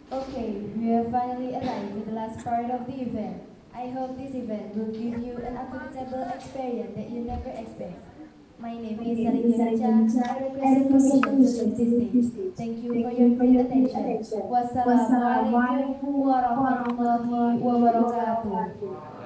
Okay, we have finally arrived at the last part of the event. I hope this event will give you an unforgettable experience that you never expect. My name is Saling Janacha. I represent Commission to lead this day. Thank you for your great attention. Wassalamualaikum warahmatullahi wabarakatuh.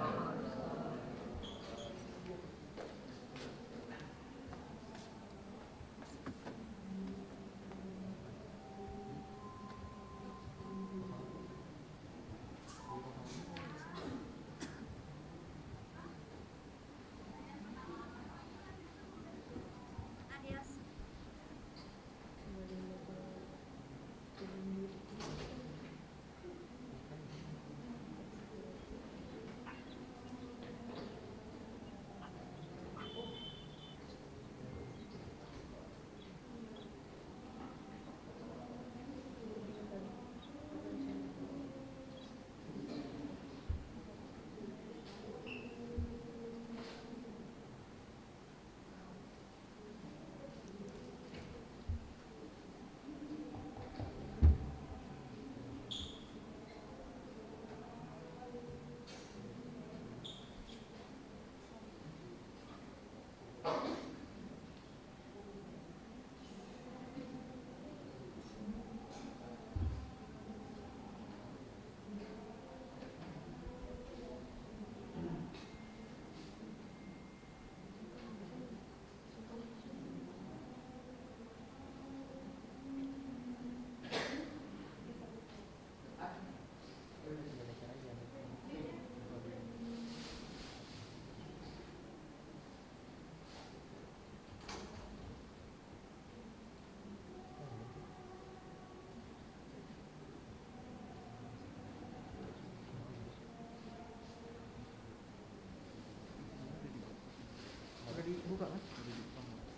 Buka kan?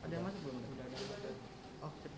Ada yang masuk belum? Sudah ada yang masuk. Oh, cek.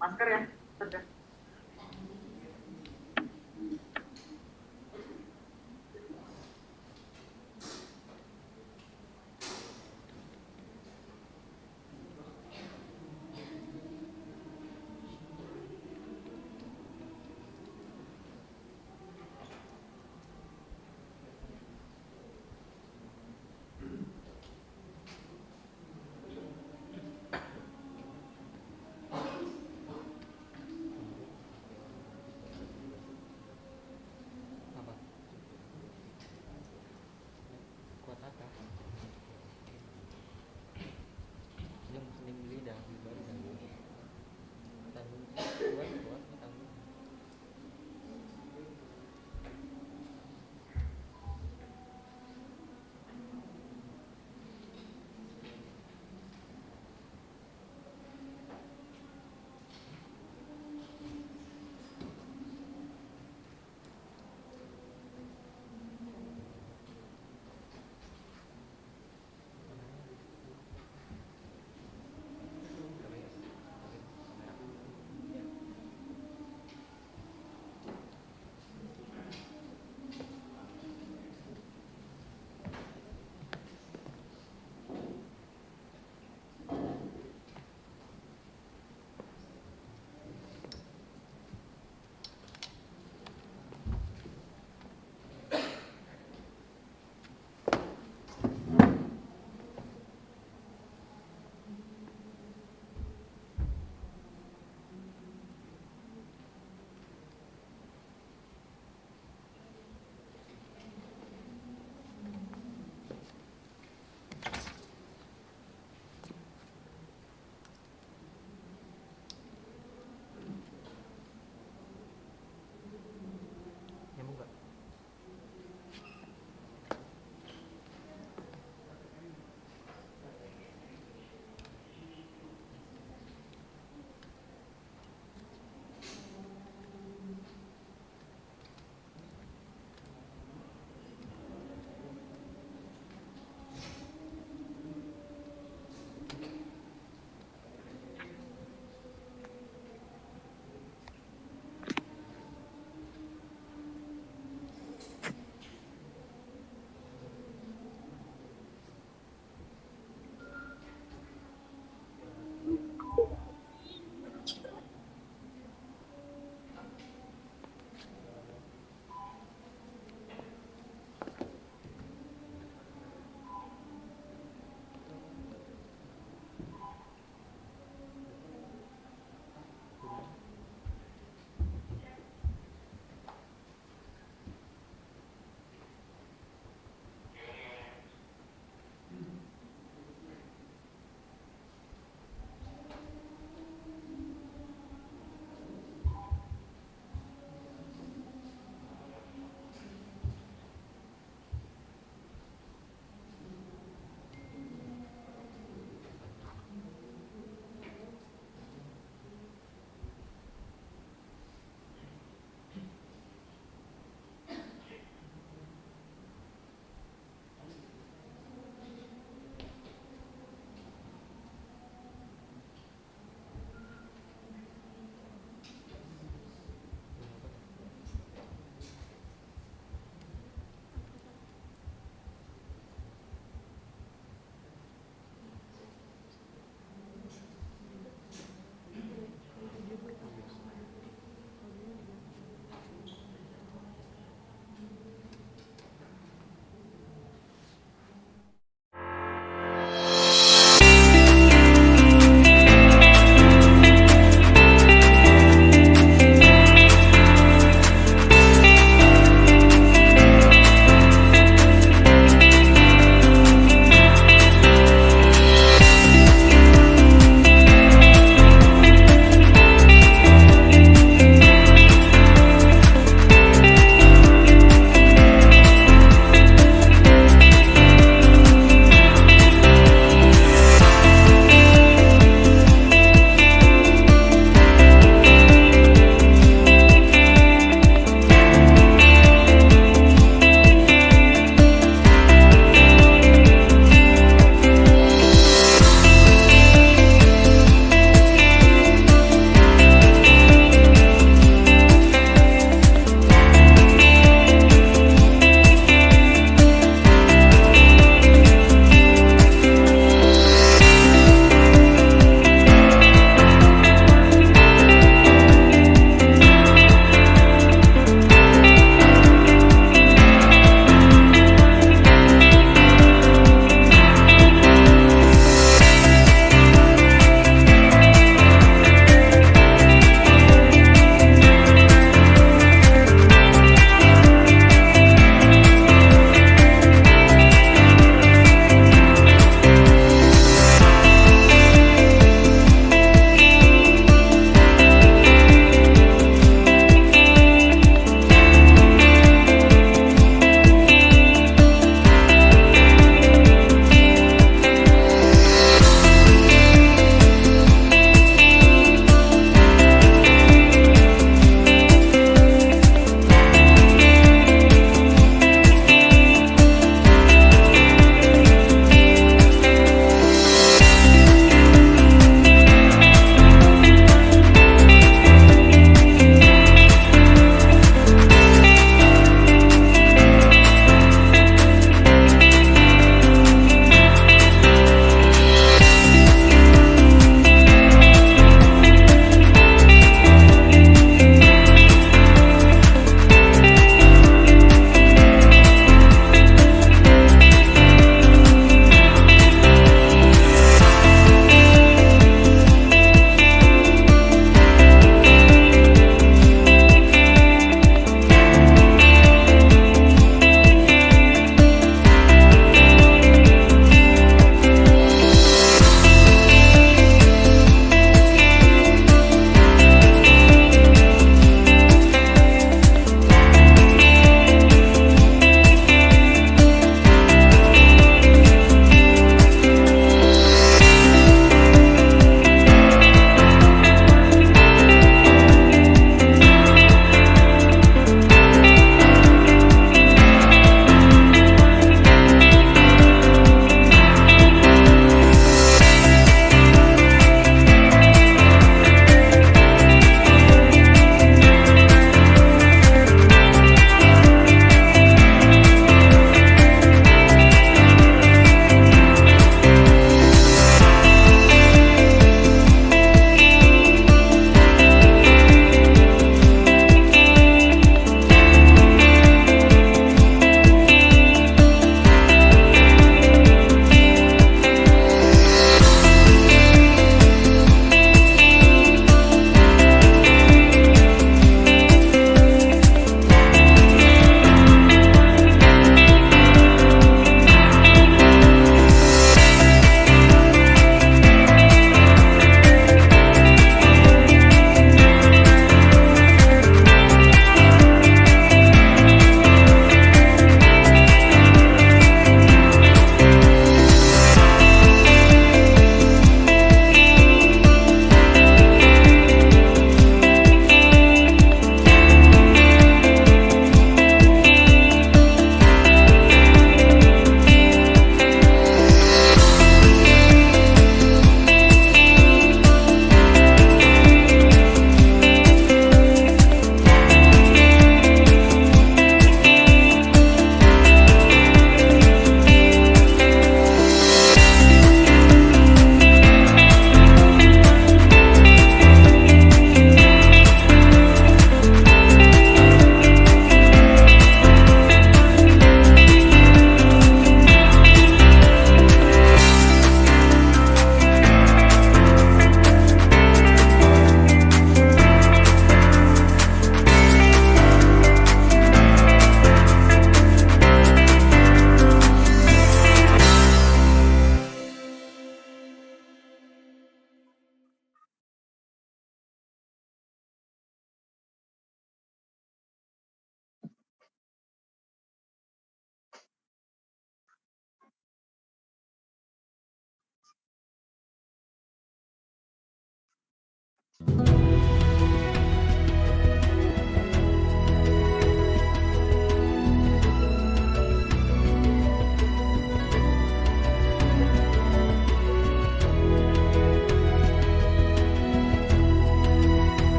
Masker ya, tetap.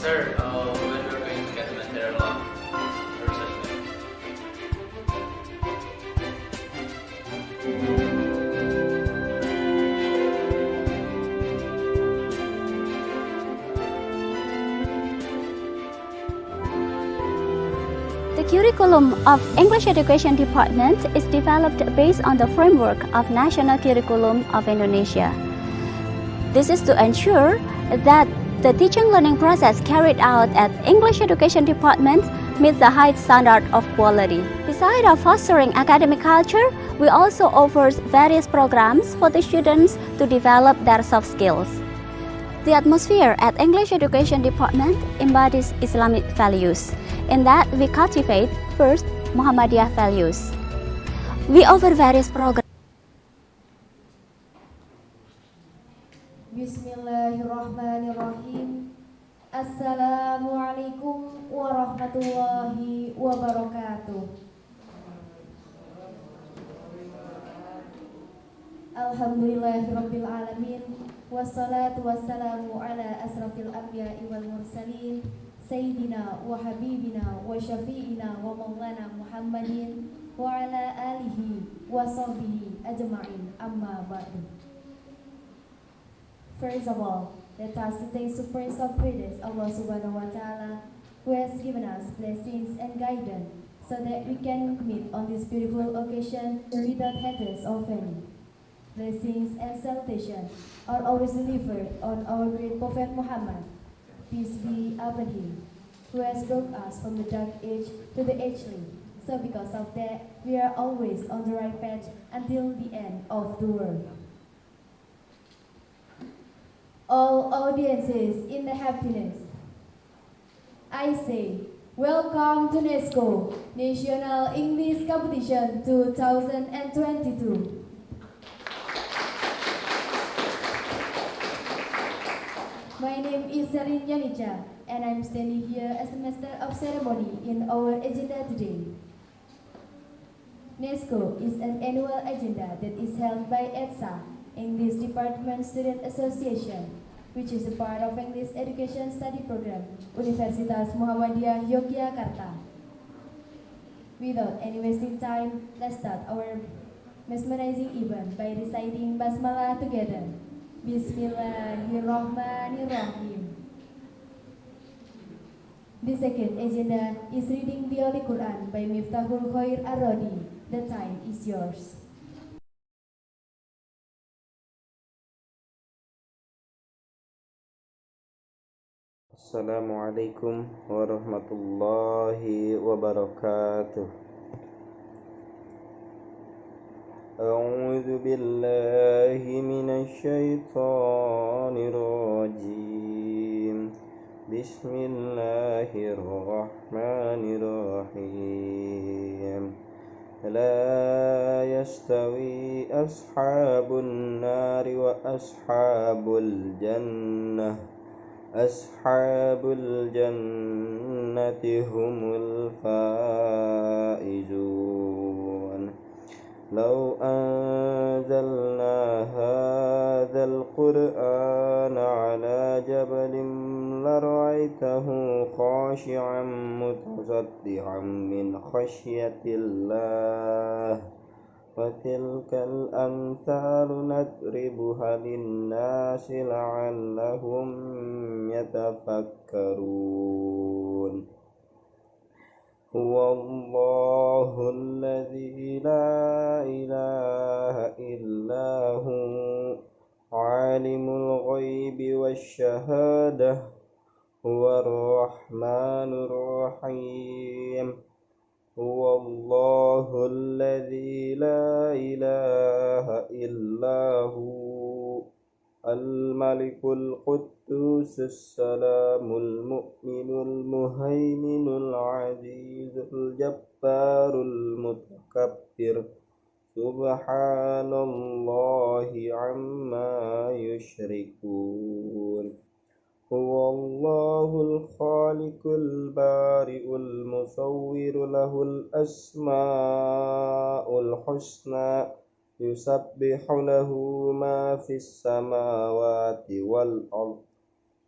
Sir, when we're going to get the material of your assessment? The curriculum of English Education Department is developed based on the framework of National Curriculum of Indonesia. This is to ensure that the teaching learning process carried out at English Education Department meets the high standard of quality. Besides of fostering academic culture, we also offer various programs for the students to develop their soft skills. The atmosphere at English Education Department embodies Islamic values. In that, we cultivate first Muhammadiyah values. We offer various programs. Bismillahirrahmanirrahim. Assalamualaikum warahmatullahi wabarakatuh. Alhamdulillahirabbil alamin. Wassalatu wassalamu ala asrafil anbiya'i wal mursalin Sayyidina wa habibina wa syafi'ina wa maulana Muhammadin wa ala alihi wa sahbihi ajma'in, amma ba'du. First of all, let us thank the Prince of Praise, Allah subhanahu wa ta'ala, who has given us blessings and guidance so that we can meet on this beautiful occasion without haters or any. Blessings and salutations are always delivered on our great Prophet Muhammad, peace be upon him, who has brought us from the dark age to the age-light. So because of that, we are always on the right path until the end of the world. All audiences in the happiness, I say, welcome to NESCO, National English Competition 2022. My name is Sarin Yanica, and I'm standing here as the Master of Ceremony in our agenda today. NESCO is an annual agenda that is held by EDSA, English Department Student Association, which is a part of English Education Study Program, Universitas Muhammadiyah Yogyakarta. Without any wasting time, let's start our mesmerizing event by reciting Basmalah together. Bismillahirrahmanirrahim. The second agenda is reading the Holy Quran by Miftahul Khair Ar-Rodi. The time is yours. Assalamualaikum warahmatullahi wabarakatuh. A'udzu billahi minasy syaithanir rajim. Bismillahirrahmanirrahim. La yastawi ashabun nari wa ashabul jannah. Ashabul jannati humul faizun. Law anzalna hadzal qur'ana ala jabalin lara'aitahu khashi'an mutasaddian min khasyatillah. Fatilkal amthalu nadribuha linnasi la'allahum yatafakkarun. هو الله الذي لا إله إلا هو عالم الغيب والشهادة هو الرحمن الرحيم هو الله الذي لا إله إلا هو الملك القدوس السلام المؤمن المهيمن العزيز الجبار المتكبر سبحان الله عما يشركون هو الله الخالق البارئ المصور له الأسماء الحسنى يسبح له ما في السماوات والأرض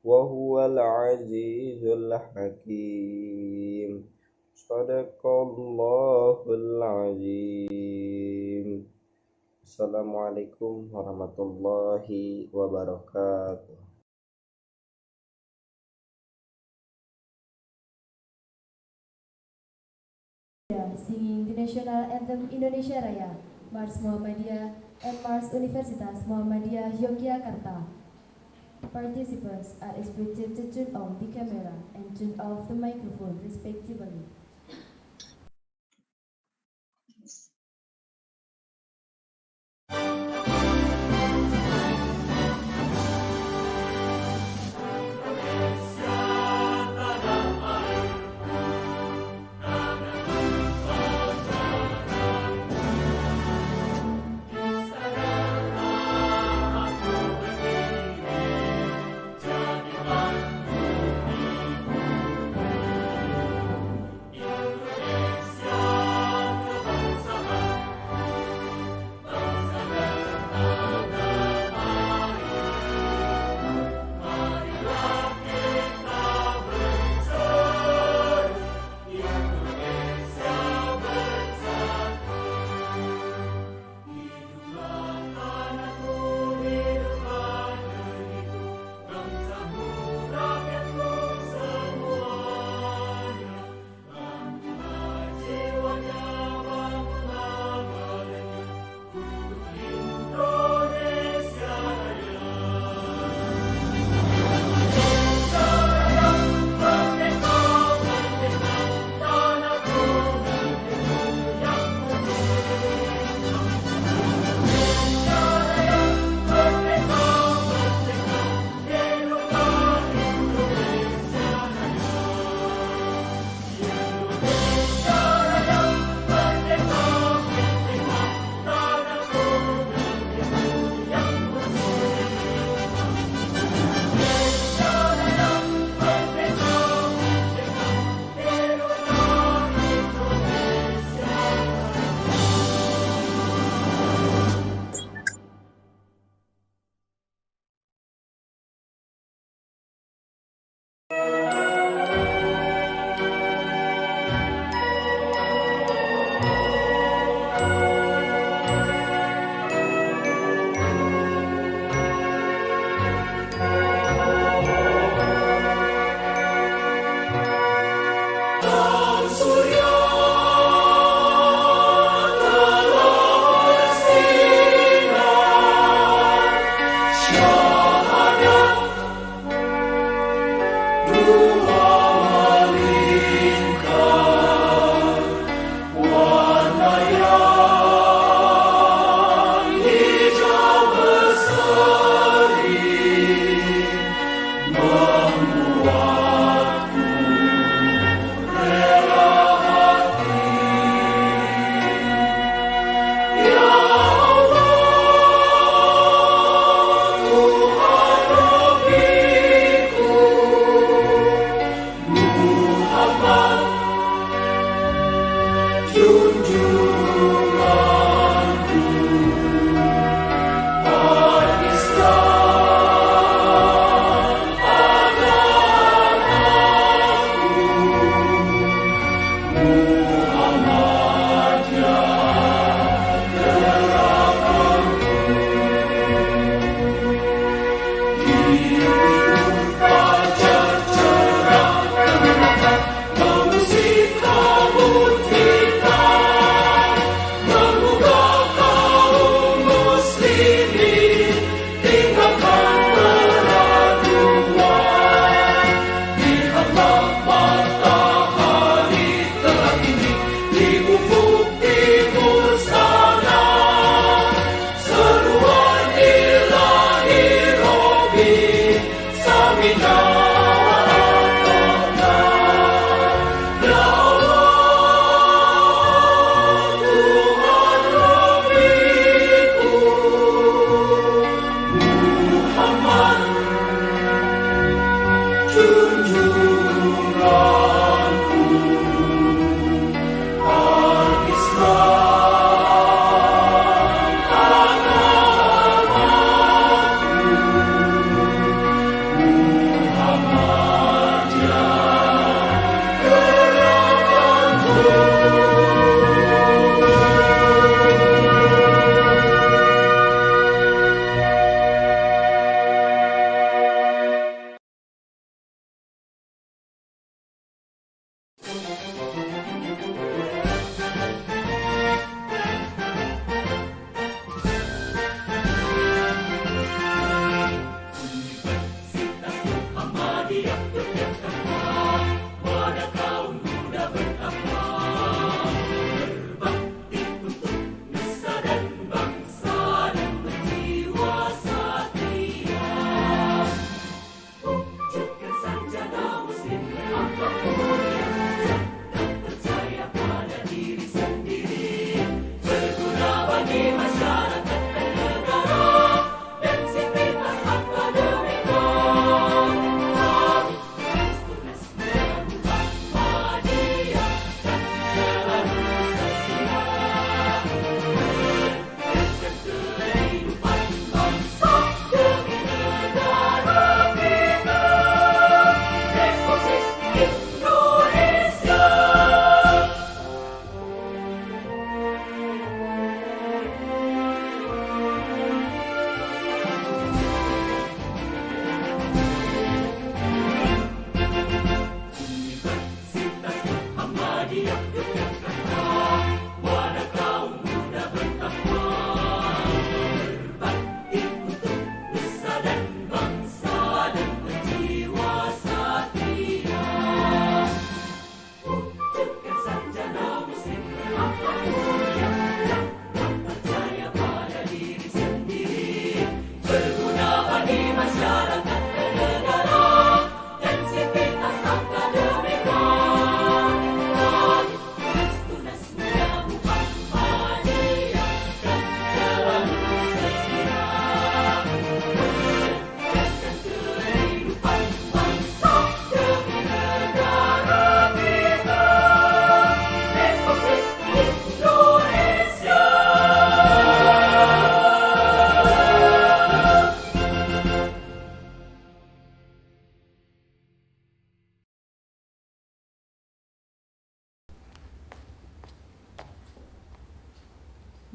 وهو العزيز الحكيم صدق الله العظيم. Assalamualaikum warahmatullahi wabarakatuh. Singing the national anthem Indonesia Raya, Mars Muhammadiyah and Mars Universitas Muhammadiyah Yogyakarta. Participants are expected to turn on the camera and turn off the microphone respectively.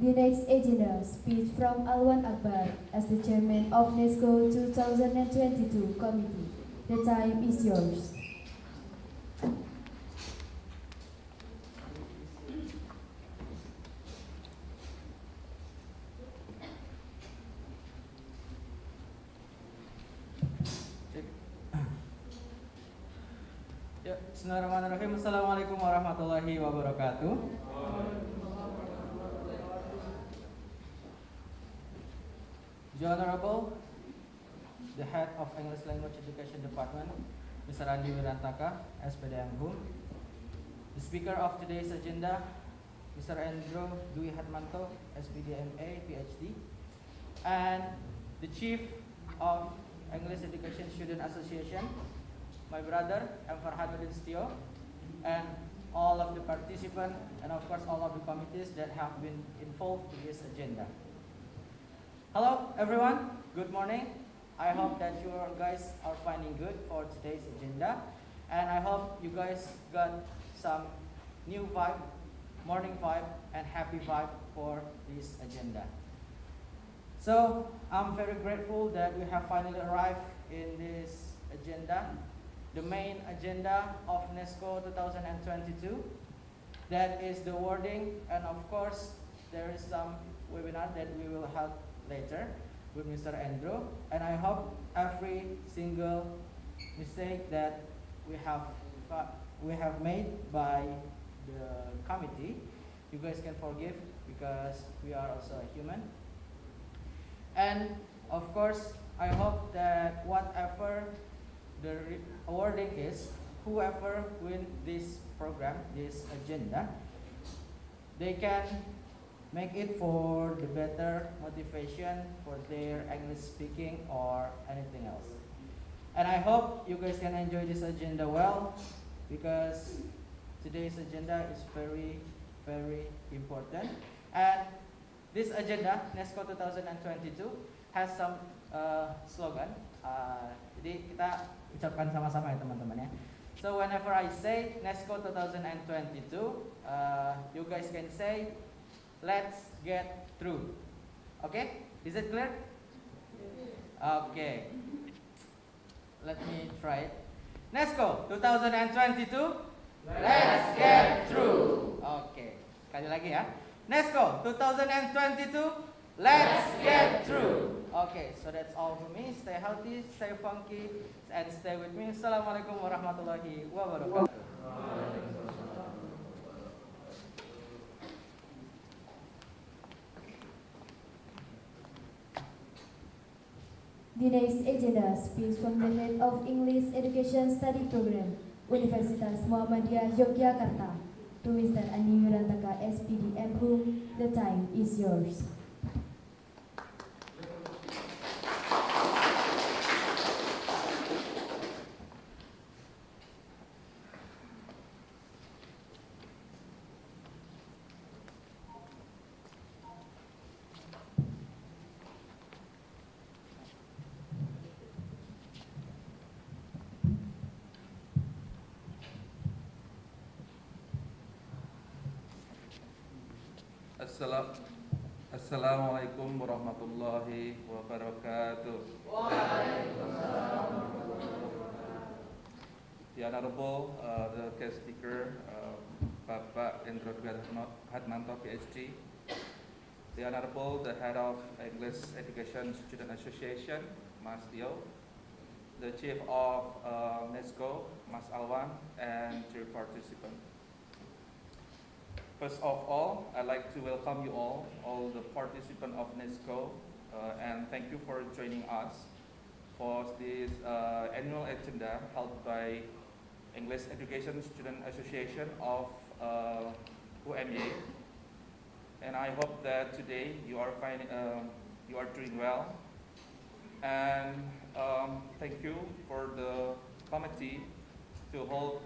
The next agenda, speech from Alwan Akbar as the chairman of NESCO 2022 committee. The time is yours. Ya, bismillahirrahmanirrahim. Assalamualaikum warahmatullahi wabarakatuh. The Honorable, the Head of English Language Education Department, Mr. Andi Wirantaka, SPD Anghum. The Speaker of today's agenda, Mr. Andrew Dwi Hatmanto, SPD MA, PhD. And the Chief of English Education Student Association, my brother, M. Farhanuddin Setio, and all of the participants, and of course all of the committees that have been involved in this agenda. Hello everyone, good morning. I hope that you guys are finding good for today's agenda, and I hope you guys got some new vibe, morning vibe, and happy vibe for this agenda. So I'm very grateful that we have finally arrived in this agenda, the main agenda of NESCO 2022. That is the wording, and of course there is some webinar that we will have later with Mr. Andrew, and I hope every single mistake that we have made by the committee, you guys can forgive, because we are also a human. And of course, I hope that whatever the awarding is, whoever win this program, this agenda, they can make it for the better motivation for their English speaking or anything else. And I hope you guys can enjoy this agenda well, because today's agenda is very, very important. And this agenda, NESCO 2022, has some slogan. Jadi kita ucapkan sama-sama ya teman-teman ya. So whenever I say NESCO 2022, you guys can say, let's get through. Okay? Is it clear? Okay. Let me try it. NESCO 2022, let's get through. Okay. Sekali lagi ya. NESCO 2022, let's get through. Okay, so that's all for me. Stay healthy, stay funky, and stay with me. Assalamualaikum warahmatullahi wabarakatuh. The next agenda, speech from the head of English Education Study Program, Universitas Muhammadiyah Yogyakarta, to Mr. Andi Wirantaka, SPD MHUM. The time is yours. Assalamualaikum warahmatullahi wabarakatuh. The Honorable, the guest speaker, Bapak Indro Hatmanto, PhD. The Honorable, the Head of English Education Student Association, Mas Tio. The Chief of NESCO, Mas Alwan, and dear participants. First of all, I'd like to welcome you all the participants of NESCO, and thank you for joining us for this annual agenda held by English Education Student Association of UMY. And I hope that today you are doing well. And thank you for the committee to hold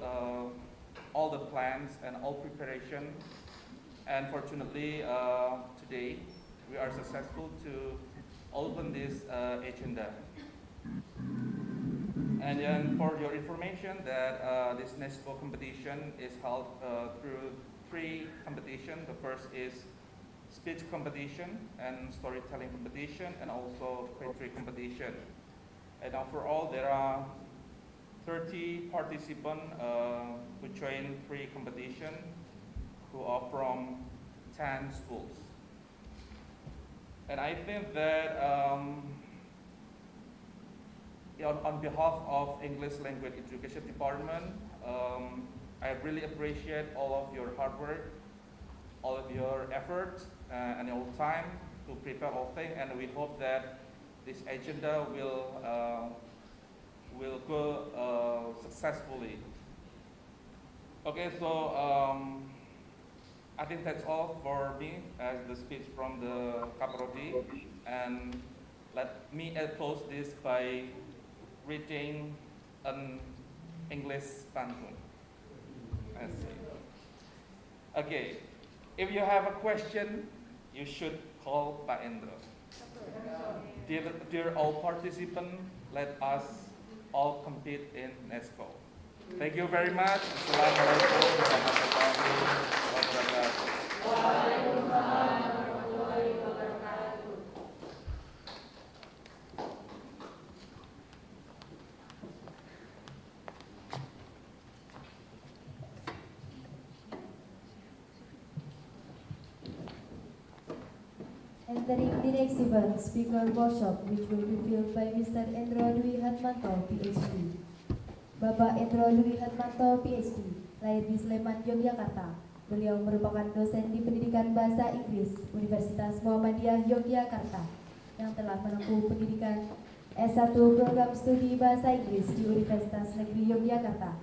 all the plans and all preparation. And fortunately, today we are successful to open this agenda. And then for your information, that this NESCO competition is held through 3 competitions. The first is speech competition and storytelling competition and also poetry competition. And overall, there are 30 participants who joined 3 competitions who are from 10 schools. And I think that on behalf of English Language Education Department, I really appreciate all of your hard work, all of your efforts, and your time to prepare all things, and we hope that this agenda will go successfully. Okay, so I think that's all for me as the speech from the Kaprodi, and let me close this by reading an English pantun. Let's see. Okay, if you have a question, you should call Pak Endro. Dear all participants, let us all compete in NESCO. Thank you very much. Assalamualaikum warahmatullahi wabarakatuh. Entering the next event, speaker workshop, which will be filled by Mr. Endro Dwi Hatmanto, PhD. Bapak Endro Dwi Hatmanto, PhD, lahir di Sleman, Yogyakarta. Beliau merupakan dosen di Pendidikan Bahasa Inggris Universitas Muhammadiyah Yogyakarta yang telah menempuh pendidikan S1 Program Studi Bahasa Inggris di Universitas Negeri Yogyakarta,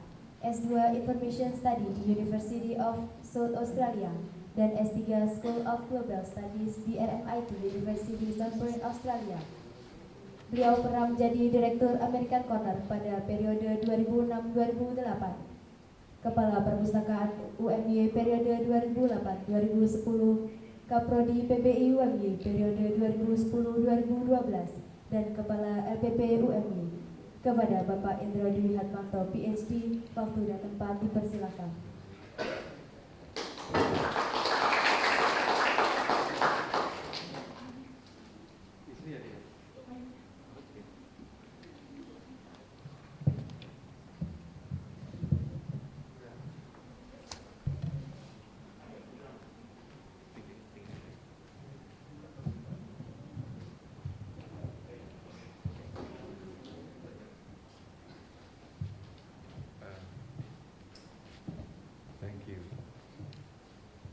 S2 Information Study di University of South Australia, dan S3 School of Global Studies di RMIT University Melbourne, Australia. Beliau pernah menjadi Direktur American Corner pada periode 2006-2008, Kepala Perpustakaan UMY periode 2008-2010, Kaprodi PBI UMY periode 2010-2012, dan Kepala LPP UMY. Kepada Bapak Endro Dwi Hatmanto, PhD, waktu dan tempat dipersilakan.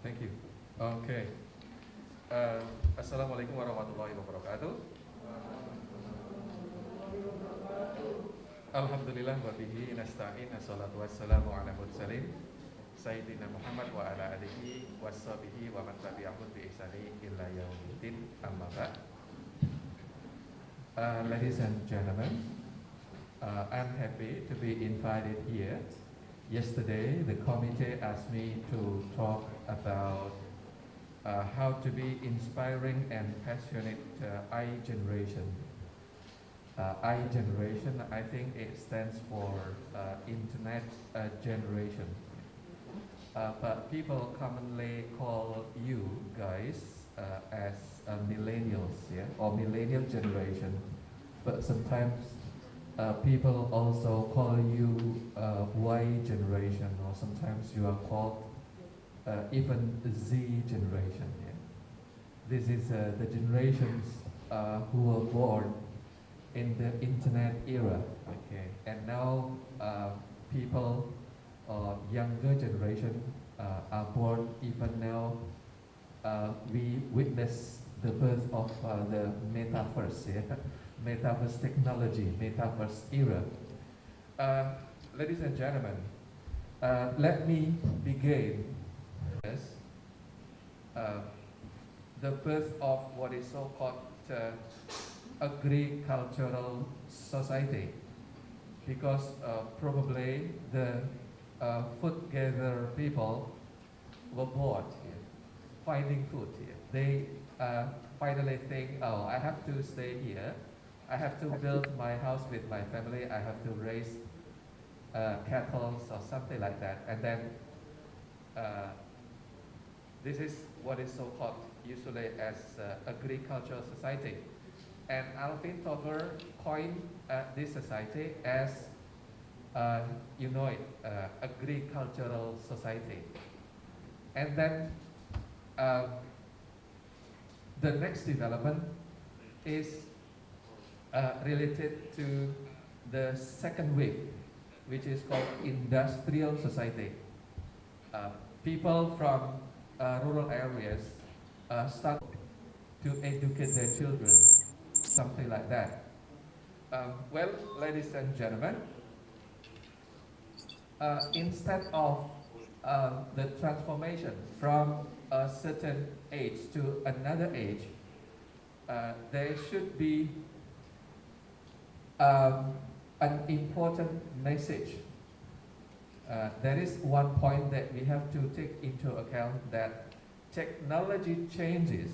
Thank you. Okay. Assalamualaikum warahmatullahi wabarakatuh. Alhamdulillah wa bihi nasta'in, assalatu wassalamu ala mursalin Sayyidina Muhammad wa ala alihi washabihi wa man tabi'ahum bi ihsani ila yaumiddin, amma ba'd. Ladies and gentlemen, I'm happy to be invited here. Yesterday, the committee asked me to talk about how to be inspiring and passionate I generation. I generation, I think it stands for internet generation. But people commonly call you guys as millennials, yeah, or millennial generation. But sometimes people also call you Y generation, or sometimes you are called even Z generation. Yeah. This is the generations who were born in the internet era. Okay, and now people younger generation are born even now. We witness the birth of the metaverse. Yeah. Metaverse technology, metaverse era. Ladies and gentlemen, let me begin with the birth of what is so-called agricultural society, because probably the food gatherer people were bored here, finding food here. They finally think, oh, I have to stay here. I have to build my house with my family. I have to raise cattle or something like that. And then this is what is so-called usually as agricultural society. And Alvin Toffler coined this society as, you know it, agricultural society. And then the next development is related to the second wave, which is called industrial society. People from rural areas start to educate their children, something like that. Well, ladies and gentlemen, instead of the transformation from a certain age to another age, there should be an important message. There is one point that we have to take into account, that technology changes,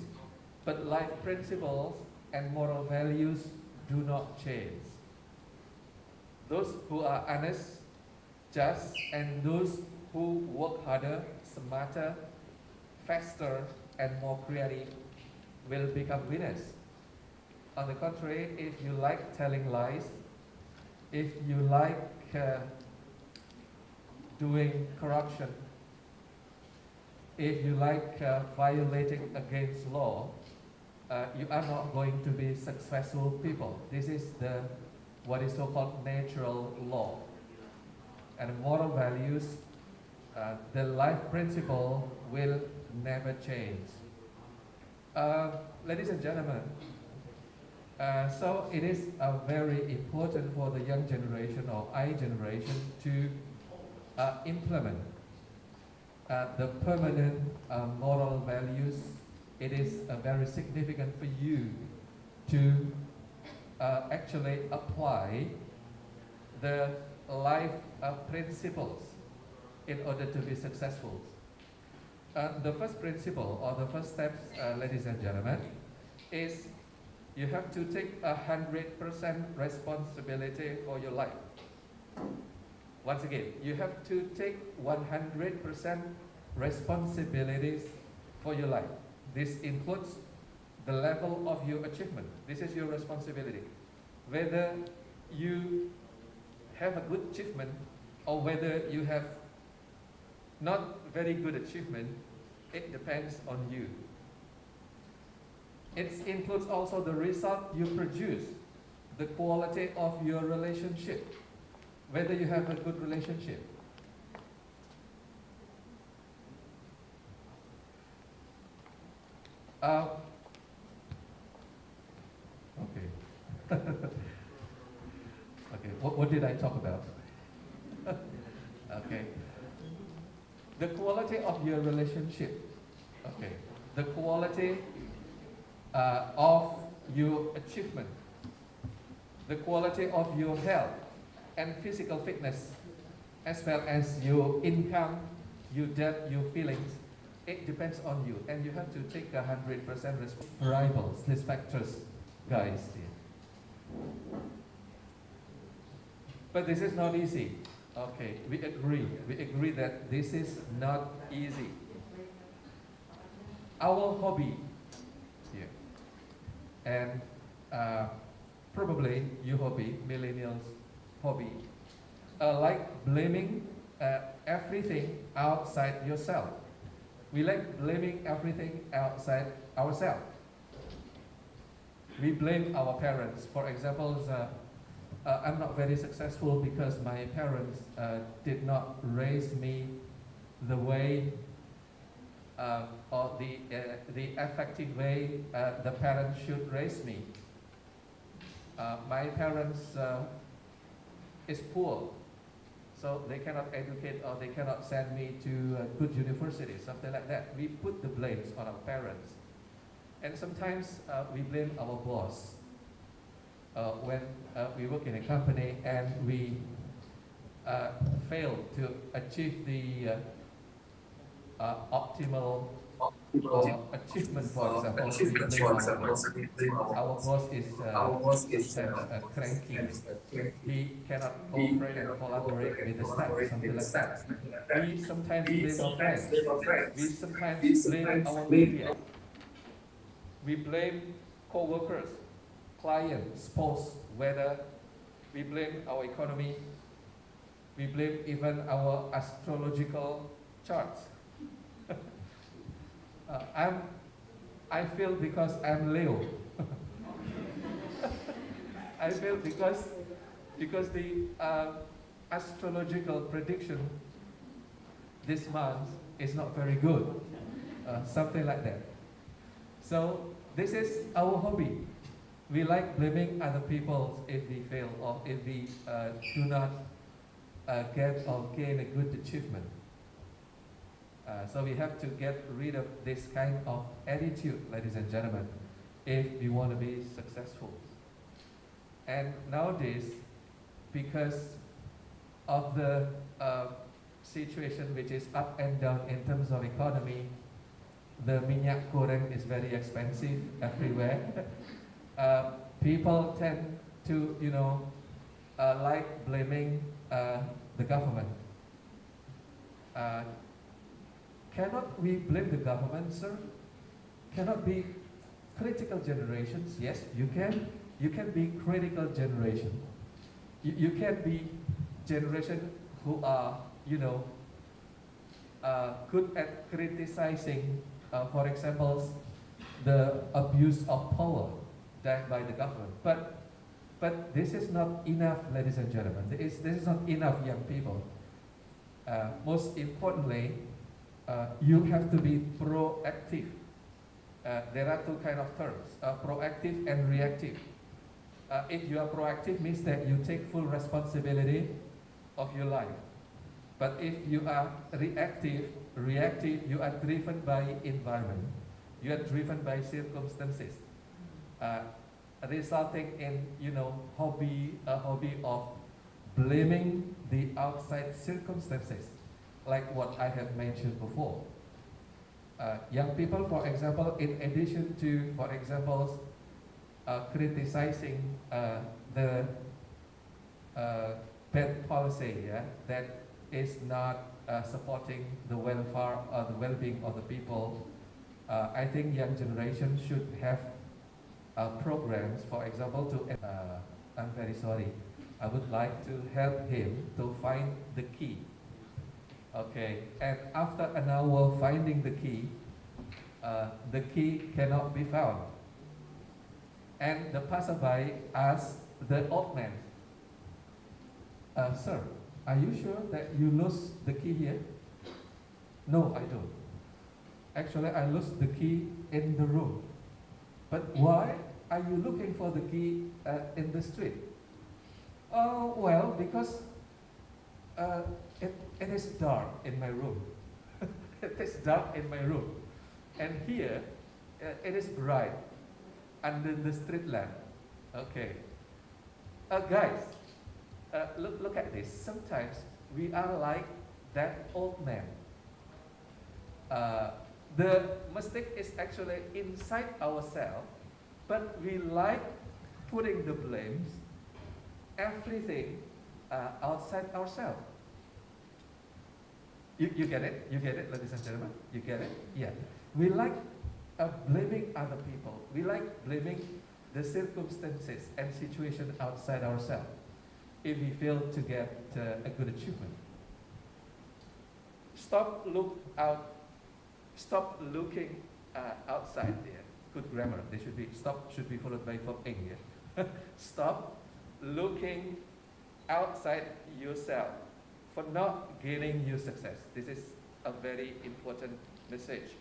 but life principles and moral values do not change. Those who are honest, just, and those who work harder, smarter, faster, and more creative will become winners. On the contrary, if you like telling lies, if you like doing corruption, if you like violating against law, you are not going to be successful people. This is what is so-called natural law. And moral values, the life principle will never change. Ladies and gentlemen, so it is very important for the young generation or I generation to implement the permanent moral values. It is very significant for you to actually apply the life principles in order to be successful. The first principle or the first steps, ladies and gentlemen, is you have to take 100% responsibility for your life. Once again, you have to take 100% responsibilities for your life. This includes the level of your achievement. This is your responsibility. Whether you have a good achievement or whether you have not very good achievement, it depends on you. It includes also the result you produce, the quality of your relationship, whether you have a good relationship. Okay. Okay, what did I talk about? Okay. The quality of your relationship. Okay. The quality of your achievement. The quality of your health and physical fitness, as well as your income, your debt, your feelings. It depends on you, and you have to take 100% variables, these factors, guys. But this is not easy. Okay, we agree. We agree that this is not easy. Our hobby here, and probably your hobby, millennials' hobby, like blaming everything outside yourself. We like blaming everything outside ourselves. We blame our parents. For example, I'm not very successful because my parents did not raise me the way or the effective way the parents should raise me. My parents is poor, so they cannot educate or they cannot send me to a good university, something like that. We put the blames on our parents. And sometimes we blame our boss. When we work in a company and we fail to achieve the optimal achievement, for example, we blame our boss is sometimes cranky. He cannot cooperate and collaborate with the staff, something like that. We sometimes blame our friends. We sometimes blame our media. We blame co-workers, clients, spouse, weather. We blame our economy. We blame even our astrological charts. I feel because I'm Leo. I feel because the astrological prediction this month is not very good, something like that. So this is our hobby. We like blaming other people if we fail or if we do not get or gain a good achievement. So we have to get rid of this kind of attitude, ladies and gentlemen, if we want to be successful. And nowadays, because of the situation which is up and down in terms of economy, the minyak goreng is very expensive everywhere. People tend to, like blaming the government. Cannot we blame the government, sir? Cannot be critical generations. Yes, you can. You can be critical generation. You can be generation who are, good at criticizing, for example, the abuse of power done by the government. But this is not enough, ladies and gentlemen. This is not enough, young people. Most importantly, you have to be proactive. There are two kind of terms, proactive and reactive. If you are proactive, means that you take full responsibility of your life. But if you are reactive, you are driven by environment. You are driven by circumstances, resulting in a hobby of blaming the outside circumstances, like what I have mentioned before. Young people, for example, in addition to, for example, criticizing the bad policy, that is not supporting the welfare or the well-being of the people, I think young generation should have programs, for example, to, I'm very sorry, I would like to help him to find the key. Okay, and after an hour finding the key cannot be found. And the passerby asked the old man, sir, are you sure that you lost the key here? No, I don't. Actually, I lost the key in the room. But why are you looking for the key in the street? Oh, well, because it is dark in my room. It is dark in my room. And here, it is bright under the street lamp. Okay. Guys, look at this. Sometimes we are like that old man. The mistake is actually inside ourselves, but we like putting the blames, everything outside ourselves. You get it? You get it, ladies and gentlemen? You get it? Yeah. We like blaming other people. We like blaming the circumstances and situation outside ourselves if we fail to get a good achievement. Stop looking outside there. Good grammar. They should be stop should be followed by verb ing here. Stop looking outside yourself for not gaining your success. This is a very important message.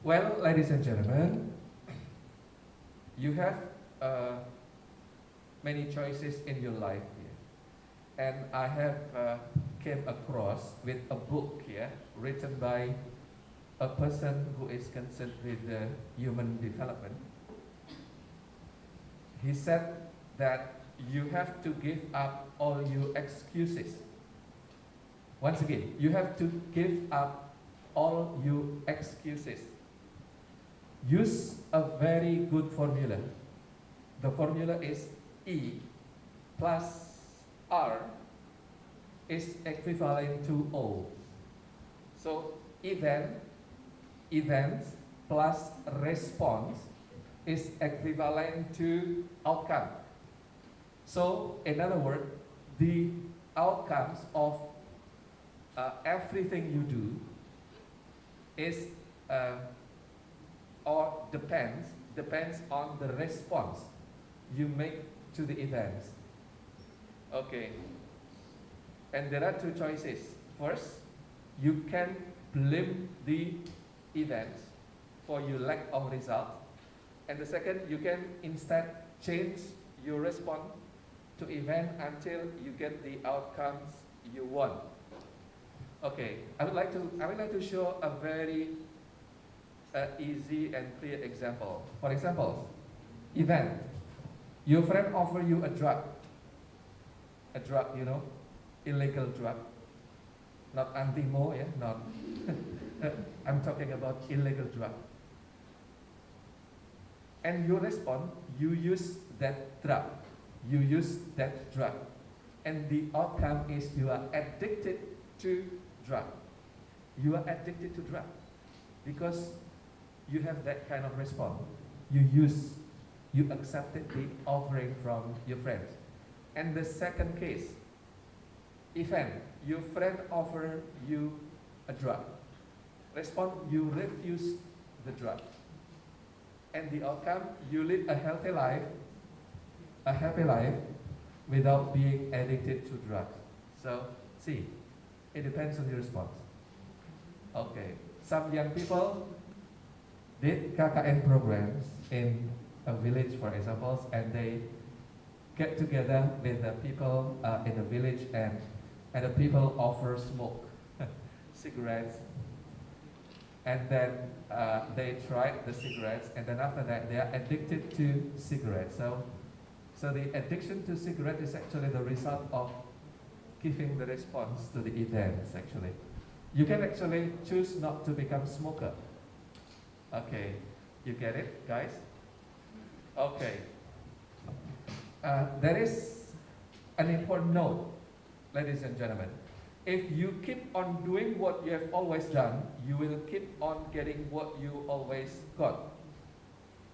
Well, ladies and gentlemen, you have many choices in your life here. And I have came across with a book here written by a person who is concerned with human development. He said that you have to give up all your excuses. Once again, you have to give up all your excuses. Use a very good formula. The formula is E plus R is equivalent to O. So events plus response is equivalent to outcome. So, in other words, the outcomes of everything you do is or depends on the response you make to the events. Okay. And there are two choices. First, you can blame the events for your lack of result. And the second, you can instead change your response to event until you get the outcomes you want. Okay, I would like to show a very easy and clear example. For example, event. Your friend offer you a drug, illegal drug, not antimo, yeah, not. I'm talking about illegal drug. And you respond, you use that drug, and the outcome is you are addicted to drug. You are addicted to drug because you have that kind of response. You accepted the offering from your friends. And the second case, event, your friend offer you a drug. Respond, you refuse the drug. And the outcome, you live a happy life without being addicted to drugs. So, see, it depends on your response. Okay, some young people did KKN programs in a village, for example, and they get together with the people in the village, and the people offer smoke, cigarettes, and then they try the cigarettes, and then after that they are addicted to cigarettes. So the addiction to cigarette is actually the result of giving the response to the events. Actually, you can actually choose not to become smoker. Okay, you get it, guys? Okay. There is an important note, ladies and gentlemen. If you keep on doing what you have always done, you will keep on getting what you always got.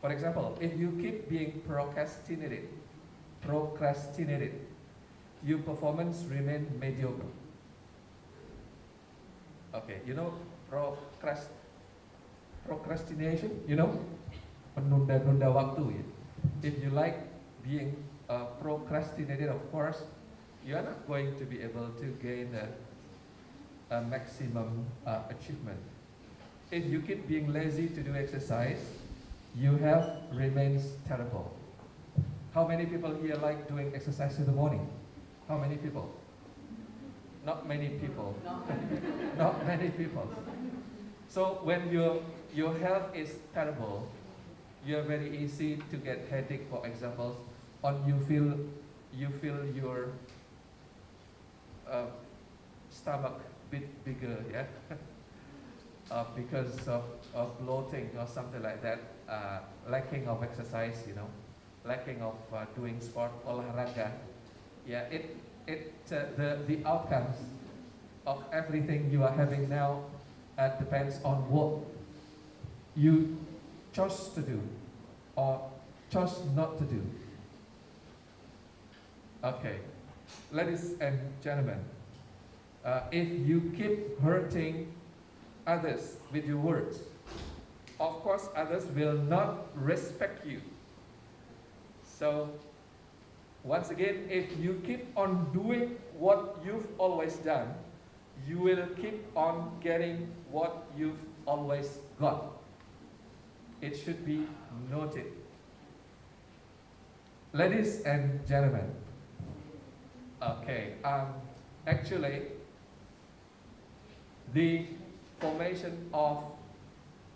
For example, if you keep being procrastinated, your performance remain mediocre. Okay, you know procrastination, menunda-nunda waktu. If you like being procrastinated, of course, you are not going to be able to gain a maximum achievement. If you keep being lazy to do exercise, your health remains terrible. How many people here like doing exercise in the morning? How many people? Not many people. Not many people. So when your health is terrible, you are very easy to get headache, for example, or you feel your stomach bit bigger, yeah, because of bloating or something like that, lacking of exercise, lacking of doing sport, olahraga. Yeah, the outcomes of everything you are having now depends on what you chose to do or chose not to do. Okay, ladies and gentlemen, if you keep hurting others with your words, of course others will not respect you. So, once again, if you keep on doing what you've always done, you will keep on getting what you've always got. It should be noted. Ladies and gentlemen, okay, actually, the formation of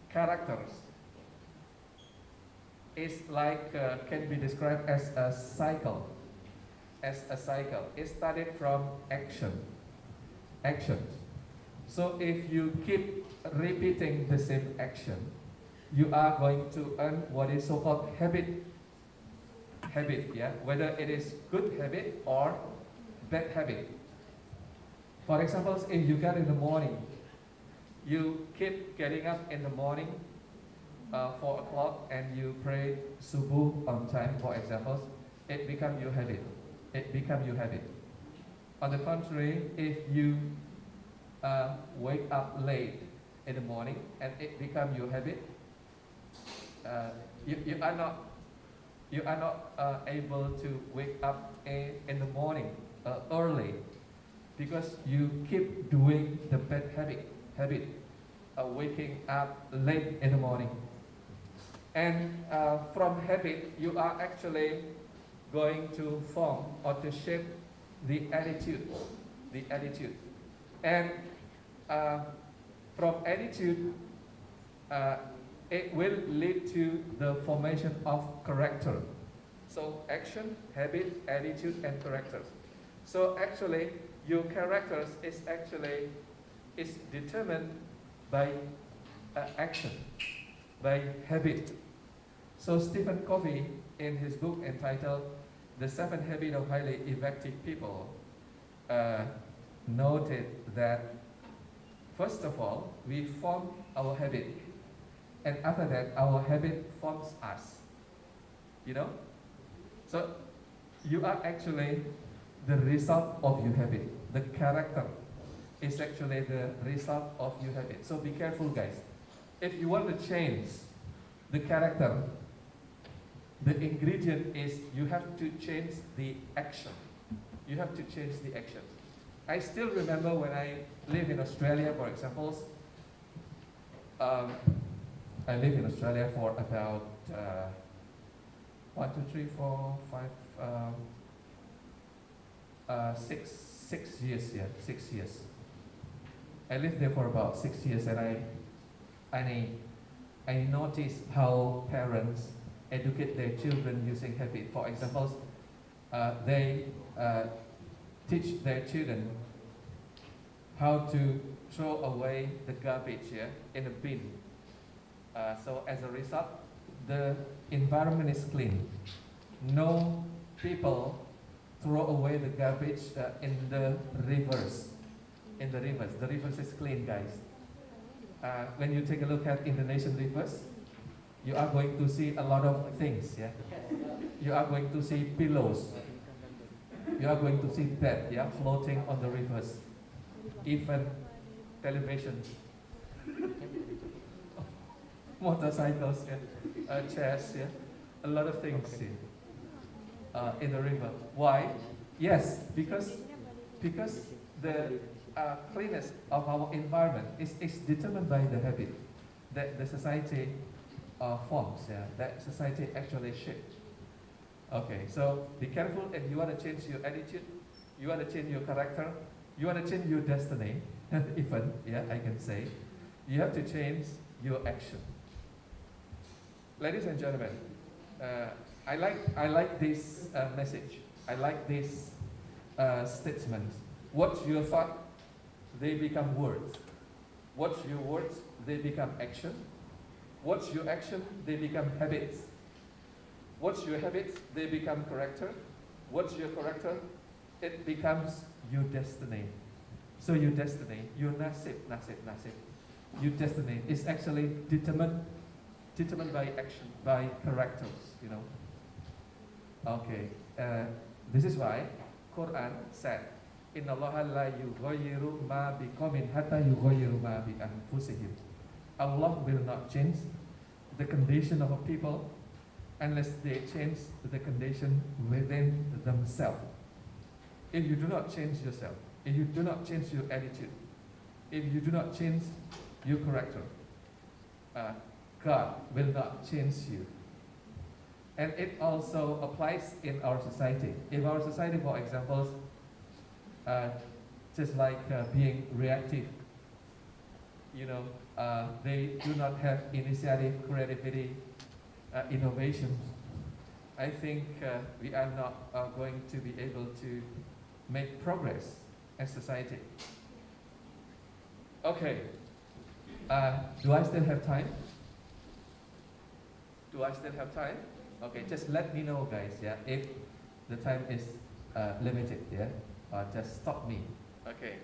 characters is like, can be described as a cycle. It started from actions. So if you keep repeating the same action, you are going to earn what is so-called habit, yeah, whether it is good habit or bad habit. For example, if you get in the morning, you keep getting up in the morning, 4 o'clock and you pray subuh on time, for example, it becomes your habit. It becomes your habit. On the contrary, if you wake up late in the morning and it becomes your habit, you are not able to wake up in the morning early because you keep doing the bad habit of waking up late in the morning. And from habit, you are actually going to form or to shape the attitude. And from attitude, it will lead to the formation of character. So action, habit, attitude, and characters. So actually, your characters is determined by action, by habit. So Stephen Covey, in his book entitled "The 7 Habits of Highly Effective People," noted that first of all, we form our habit, and after that, our habit forms us. You know? So you are actually the result of your habit. The character is actually the result of your habit. So be careful, guys. If you want to change the character, the ingredient is you have to change the action. You have to change the action. I still remember when I lived in Australia, for example. I lived in Australia for about 1, 2, 3, 4, 5, 6 years. Yeah, 6 years. I lived there for about 6 years, and I noticed how parents educate their children using habit. For example, they teach their children how to throw away the garbage in a bin. So as a result, the environment is clean. No people throw away the garbage in the rivers. The rivers is clean, guys. When you take a look at Indonesian rivers, you are going to see a lot of things. Yeah, you are going to see pillows. You are going to see bed, floating on the rivers. Even television, motorcycles, chairs, a lot of things in the river. Why? Yes, because the cleanness of our environment is determined by the habit that the society forms, that society actually shapes. Okay, so be careful if you want to change your attitude, you want to change your character, you want to change your destiny, even, I can say, you have to change your action. Ladies and gentlemen, I like this message. I like this statement. What's your thought? They become words. What's your words? They become action. What's your action? They become habits. What's your habits? They become character. What's your character? It becomes your destiny. So your destiny, your nasib, your destiny is actually determined by action, by characters, Okay, this is why Quran said, "Inna Allaha la yughayyiru ma biqawmin hatta yughayyiru ma bi anfusihim." Allah will not change the condition of a people unless they change the condition within themselves. If you do not change yourself, if you do not change your attitude, if you do not change your character, God will not change you. And it also applies in our society. If our society, for example, just like being reactive, they do not have initiative, creativity, innovation, I think we are not going to be able to make progress as society. Okay, do I still have time? Do I still have time? Okay, just let me know, guys, if the time is limited, just stop me. Okay.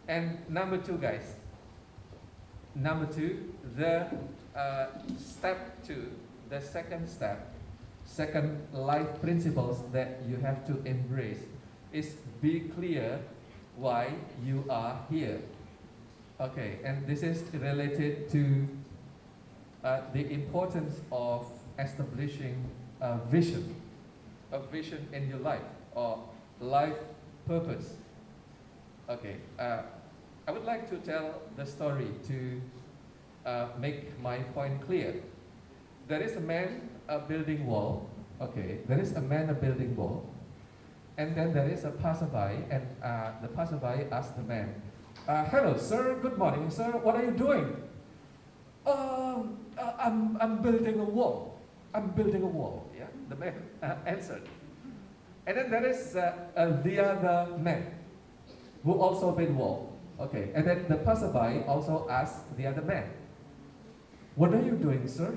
And number 2, guys, Number two, the step two, the second step, second life principles that you have to embrace is be clear why you are here. Okay, and this is related to the importance of establishing a vision in your life or life purpose. Okay, I would like to tell the story to make my point clear. There is a man building wall. Okay, there is a man building wall, and then there is a passerby, and the passerby asks the man, "Hello, sir. Good morning, sir. What are you doing?" I'm building a wall. I'm building a wall." Yeah, the man answered. And then there is the other man who also built wall. Okay, and then the passerby also asked the other man, "What are you doing, sir?"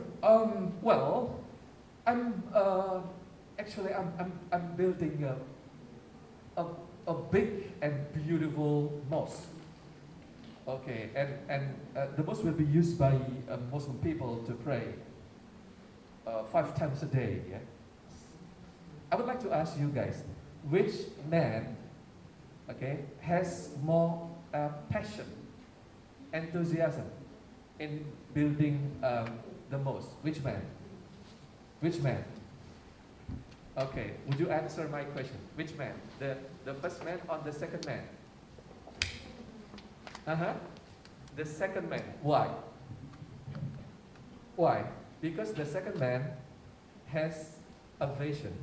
Well, I'm actually I'm building a big and beautiful mosque. Okay, and the mosque will be used by Muslim people to pray 5 times a day. Yeah. I would like to ask you guys, which man, okay, has more passion, enthusiasm in building the mosque? Which man? Which man? Okay, would you answer my question? Which man? The first man or the second man? The second man. Why? Why? Because the second man has a vision,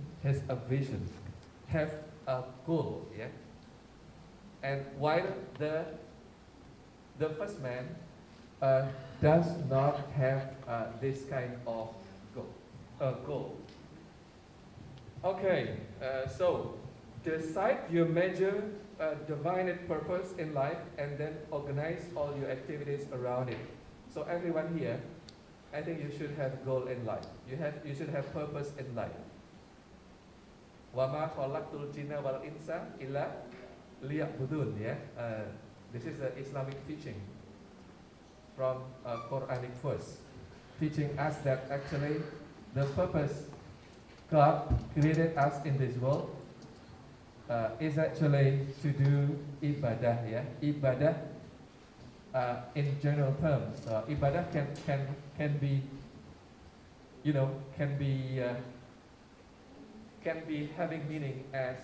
have a goal, yeah? And while the first man does not have this kind of goal. Okay, so decide your major divine purpose in life and then organize all your activities around it. So everyone here, I think you should have goal in life. You should have purpose in life. Wama khalaqtul jinna wal insa illa liya'budun. Yeah, this is the Islamic teaching from a Quranic verse, teaching us that actually the purpose God created us in this world is actually to do ibadah. Yeah, ibadah in general terms. Ibadah can be, you know, can be having meaning as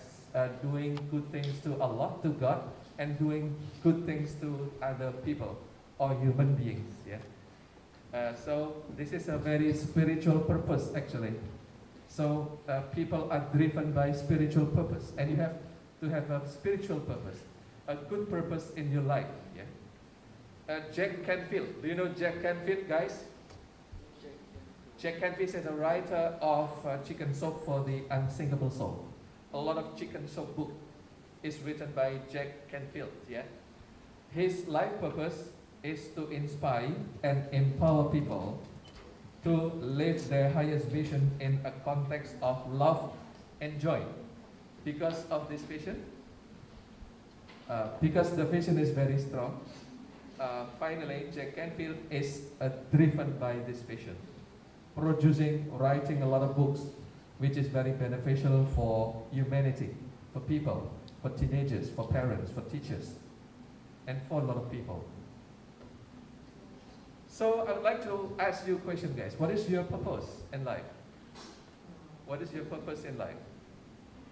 doing good things to Allah, to God, and doing good things to other people or human beings. Yeah. So this is a very spiritual purpose actually. So people are driven by spiritual purpose, and you have to have a spiritual purpose, a good purpose in your life. Yeah. Jack Canfield. Do you know Jack Canfield, guys? Jack Canfield is a writer of Chicken Soup for the Unsinkable Soul. A lot of Chicken Soup book is written by Jack Canfield. Yeah. His life purpose is to inspire and empower people to live their highest vision in a context of love and joy. Because of this vision, because the vision is very strong, finally Jack Canfield is driven by this vision, writing a lot of books, which is very beneficial for humanity, for people, for teenagers, for parents, for teachers, and for a lot of people. So I would like to ask you a question, guys. What is your purpose in life? What is your purpose in life?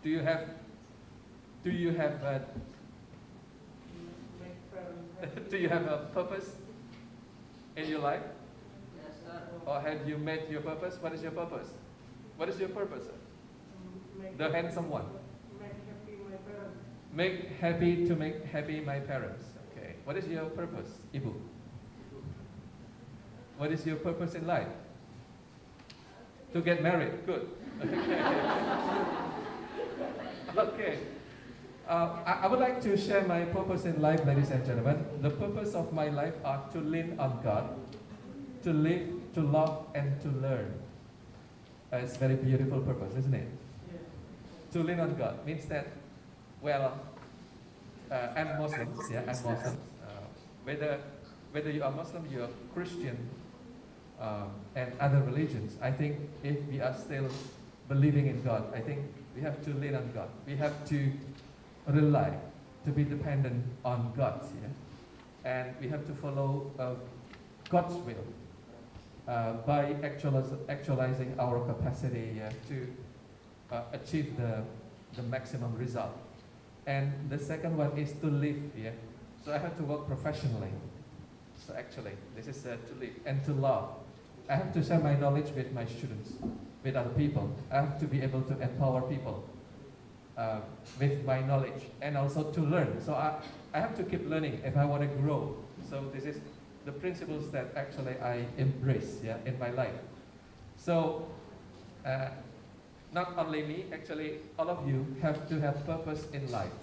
Do you have do you have a purpose in your life? Yes, sir. Or have you met your purpose? What is your purpose? What is your purpose, sir? The handsome one. Make happy my parents. Okay. What is your purpose, Ibu? What is your purpose in life? To get married. Good. Okay. I would like to share my purpose in life, ladies and gentlemen. The purpose of my life are to lean on God, to live, to love, and to learn. It's a very beautiful purpose, isn't it? Yeah. To lean on God means that, well, I'm Muslim. Yeah, I'm Muslim. Whether whether you are Muslim, you are Christian, and other religions, I think if we are still believing in God, I think we have to lean on God. We have to rely, to be dependent on God, and we have to follow God's will by actualizing our capacity to achieve the maximum result. And the second one is to live. So I have to work professionally. So actually, this is to live and to love. I have to share my knowledge with my students, with other people. I have to be able to empower people with my knowledge and also to learn. So I have to keep learning if I want to grow. So this is the principles that actually I embrace in my life. So not only me, actually all of you have to have purpose in life,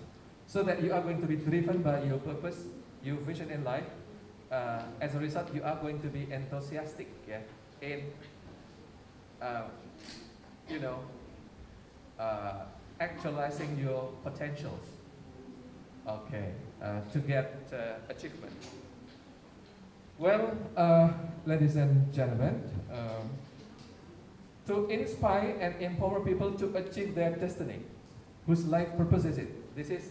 so that you are going to be driven by your purpose, your vision in life. As a result, you are going to be enthusiastic in actualizing your potentials, to get achievement. Well, ladies and gentlemen, to inspire and empower people to achieve their destiny, whose life purpose is it? This is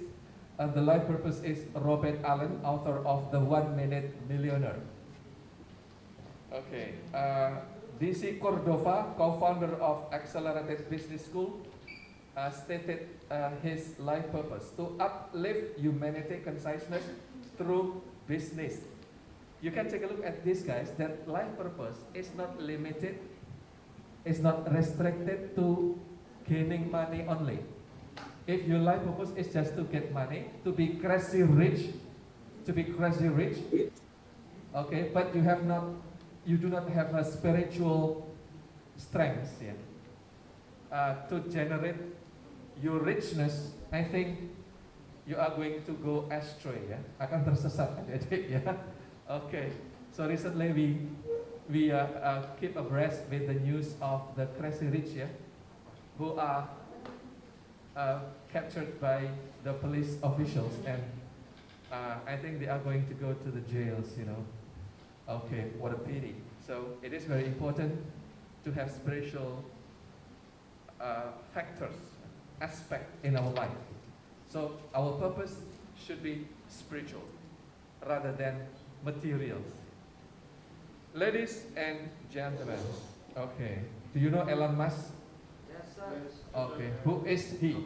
the life purpose is Robert Allen, author of The 1 Minute Millionaire. DC Cordova, co-founder of Accelerated Business School, stated his life purpose: to uplift humanity consciousness through business. You can take a look at these guys. That life purpose is not limited, is not restricted to gaining money only. If your life purpose is just to get money, to be crazy rich, but you do not have a spiritual strength to generate your richness, I think you are going to go astray, akan tersesat adik-adik, So recently we keep abreast with the news of the crazy rich, who are captured by the police officials, and I think they are going to go to the jails, what a pity. So it is very important to have spiritual aspect in our life. So our purpose should be spiritual rather than materials. Ladies and gentlemen, do you know Elon Musk? Yes, sir. Who is he?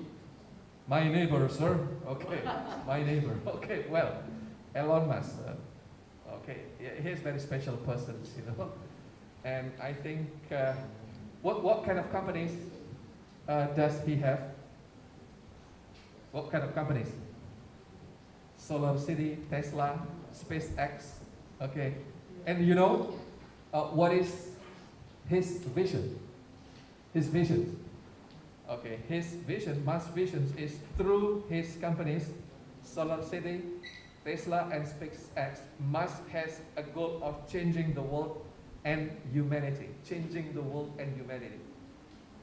My neighbor, sir. My neighbor. Well, Elon Musk. He's a very special person, And I think, what kind of companies does he have? What kind of companies? Solar City, Tesla, SpaceX. And what is his vision? His vision. His vision, Musk's vision, is through his companies, Solar City, Tesla, and SpaceX. Musk has a goal of changing the world and humanity.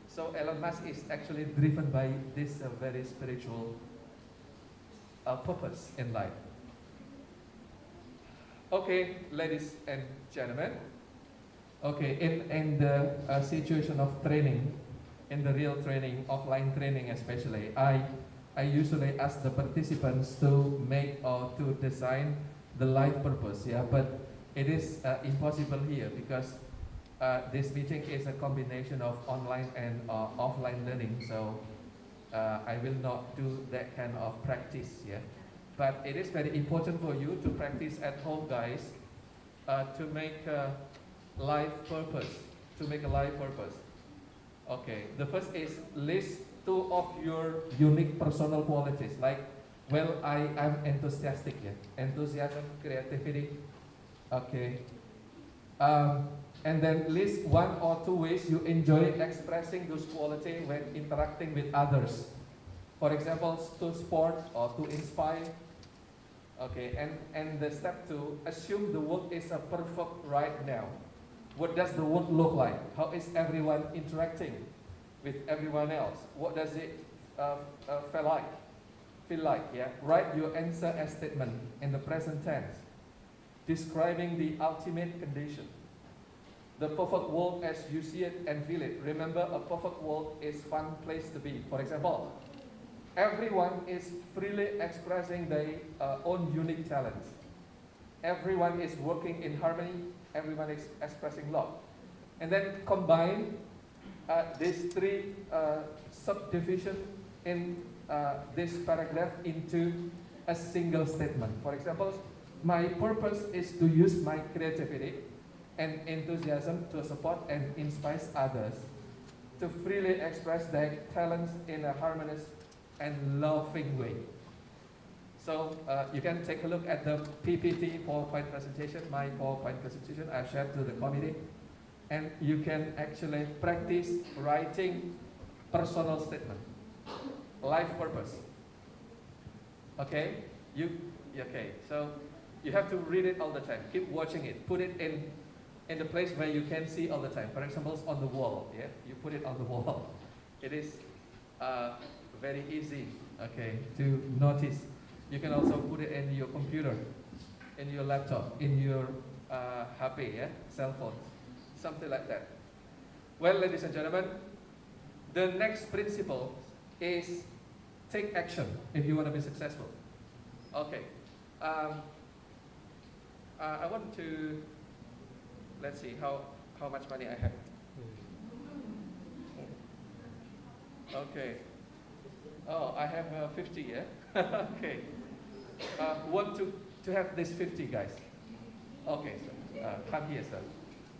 So Elon Musk is actually driven by this very spiritual purpose in life. Ladies and gentlemen. In the situation of training, in the real training, offline training especially, I usually ask the participants to make or to design the life purpose, but it is impossible here because this meeting is a combination of online and offline learning, so I will not do that kind of practice, but it is very important for you to practice at home, guys, to make a life purpose, the first is list 2 of your unique personal qualities, like, I am enthusiastic, enthusiasm, creativity, and then list 1 or 2 ways you enjoy expressing those qualities when interacting with others. For example, to sport or to inspire. And the step 2, assume the world is perfect right now. What does the world look like? How is everyone interacting with everyone else? What does it feel like? Write your answer as statement in the present tense. describing the ultimate condition. The perfect world as you see it and feel it. Remember, a perfect world is fun place to be. For example, everyone is freely expressing their own unique talents. Everyone is working in harmony. Everyone is expressing love. And then combine these three subdivisions in this paragraph into a single statement. For example, my purpose is to use my creativity and enthusiasm to support and inspire others to freely express their talents in a harmonious and loving way. So you can take a look at the PPT PowerPoint presentation, my PowerPoint presentation I shared to the committee, and you can actually practice writing personal statement, life purpose. Okay, okay. So you have to read it all the time. Keep watching it. Put it in the place where you can see all the time. For example, on the wall. Yeah, you put it on the wall. It is very easy. Okay, to notice. You can also put it in your computer, in your laptop, in your HP, yeah, cell phone, something like that. Well, ladies and gentlemen, the next principle is take action if you want to be successful. Okay. I want to, let's see how much money I have. Okay. Oh, I have 50, yeah? Okay. Want to have this 50, guys? Okay, so come here, sir.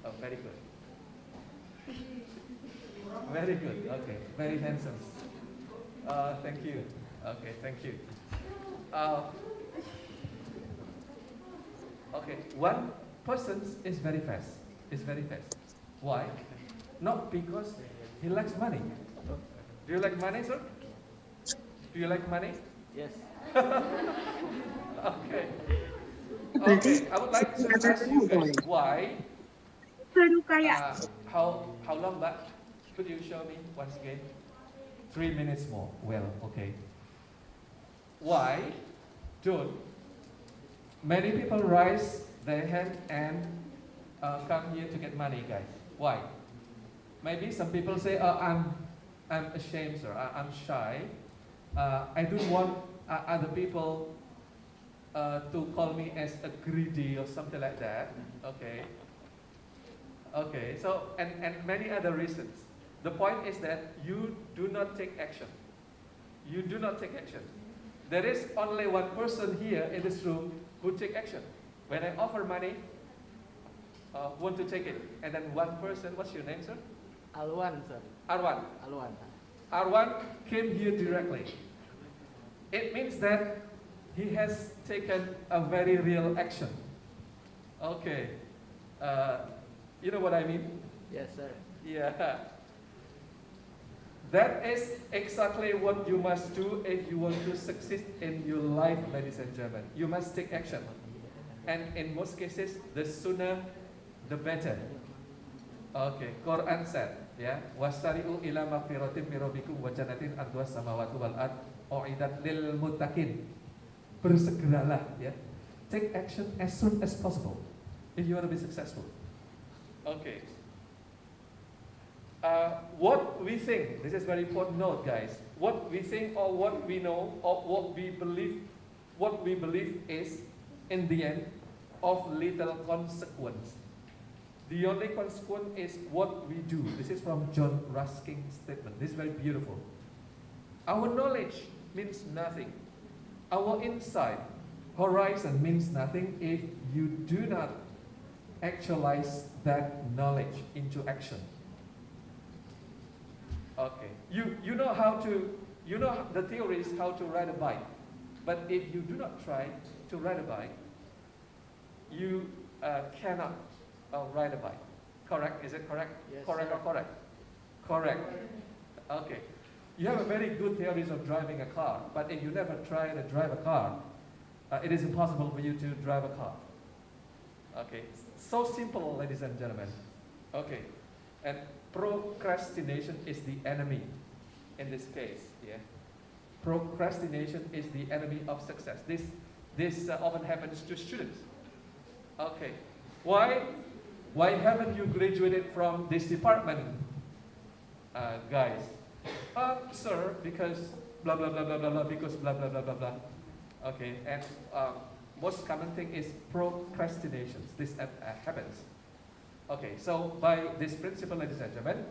Oh, very good. Very good, okay. Very handsome. Thank you. Okay, thank you. Okay, one person is very fast. Is very fast. Why? Not because he likes money. Do you like money, sir? Do you like money? Yes. Okay. Okay, I would like to ask you guys why. How long back? Could you show me once again? 3 minutes more. Well, okay. Why don't many people raise their hand and come here to get money, guys? Why? Maybe some people say, "Oh, I'm ashamed, sir. I'm shy. I don't want other people to call me as a greedy or something like that." Okay. Okay. So and many other reasons. The point is that you do not take action. You do not take action. There is only one person here in this room who take action. When I offer money, want to take it, and then one person. What's your name, sir? Alwan, sir. Arwan. Alwan. Arwan came here directly. It means that he has taken a very real action. Okay. You know what I mean? Yes, sir. Yeah. That is exactly what you must do if you want to succeed in your life, ladies and gentlemen. You must take action. And in most cases, the sooner, the better. Okay, Quran said, ya, wasari'u ila maghfiratin min rabbikum wa jannatin arduhas samawati wal ard u'iddat lil muttaqin. Bersegeralah, ya. Take action as soon as possible if you want to be successful. Okay. What we think, this is very important note, guys. What we think or what we know or what we believe is, in the end, of little consequence. The only consequence is what we do. This is from John Ruskin's statement. This is very beautiful. Our knowledge means nothing. Our insight, horizon means nothing if you do not actualize that knowledge into action. Okay. You know how to, you know the theory is how to ride a bike. But if you do not try to ride a bike, you cannot ride a bike. Correct? Is it correct? Yes, correct sir. or correct? Correct. Okay. You have a very good theories of driving a car, but if you never try to drive a car, it is impossible for you to drive a car. Okay. So simple, ladies and gentlemen. Okay. And procrastination is the enemy in this case. Yeah. Procrastination is the enemy of success. This often happens to students. Okay. Why? Why haven't you graduated from this department, guys? Sir, because blah blah blah blah blah blah. Because blah blah blah blah blah. Okay. And most common thing is procrastinations. This happens. Okay. So by this principle, ladies and gentlemen,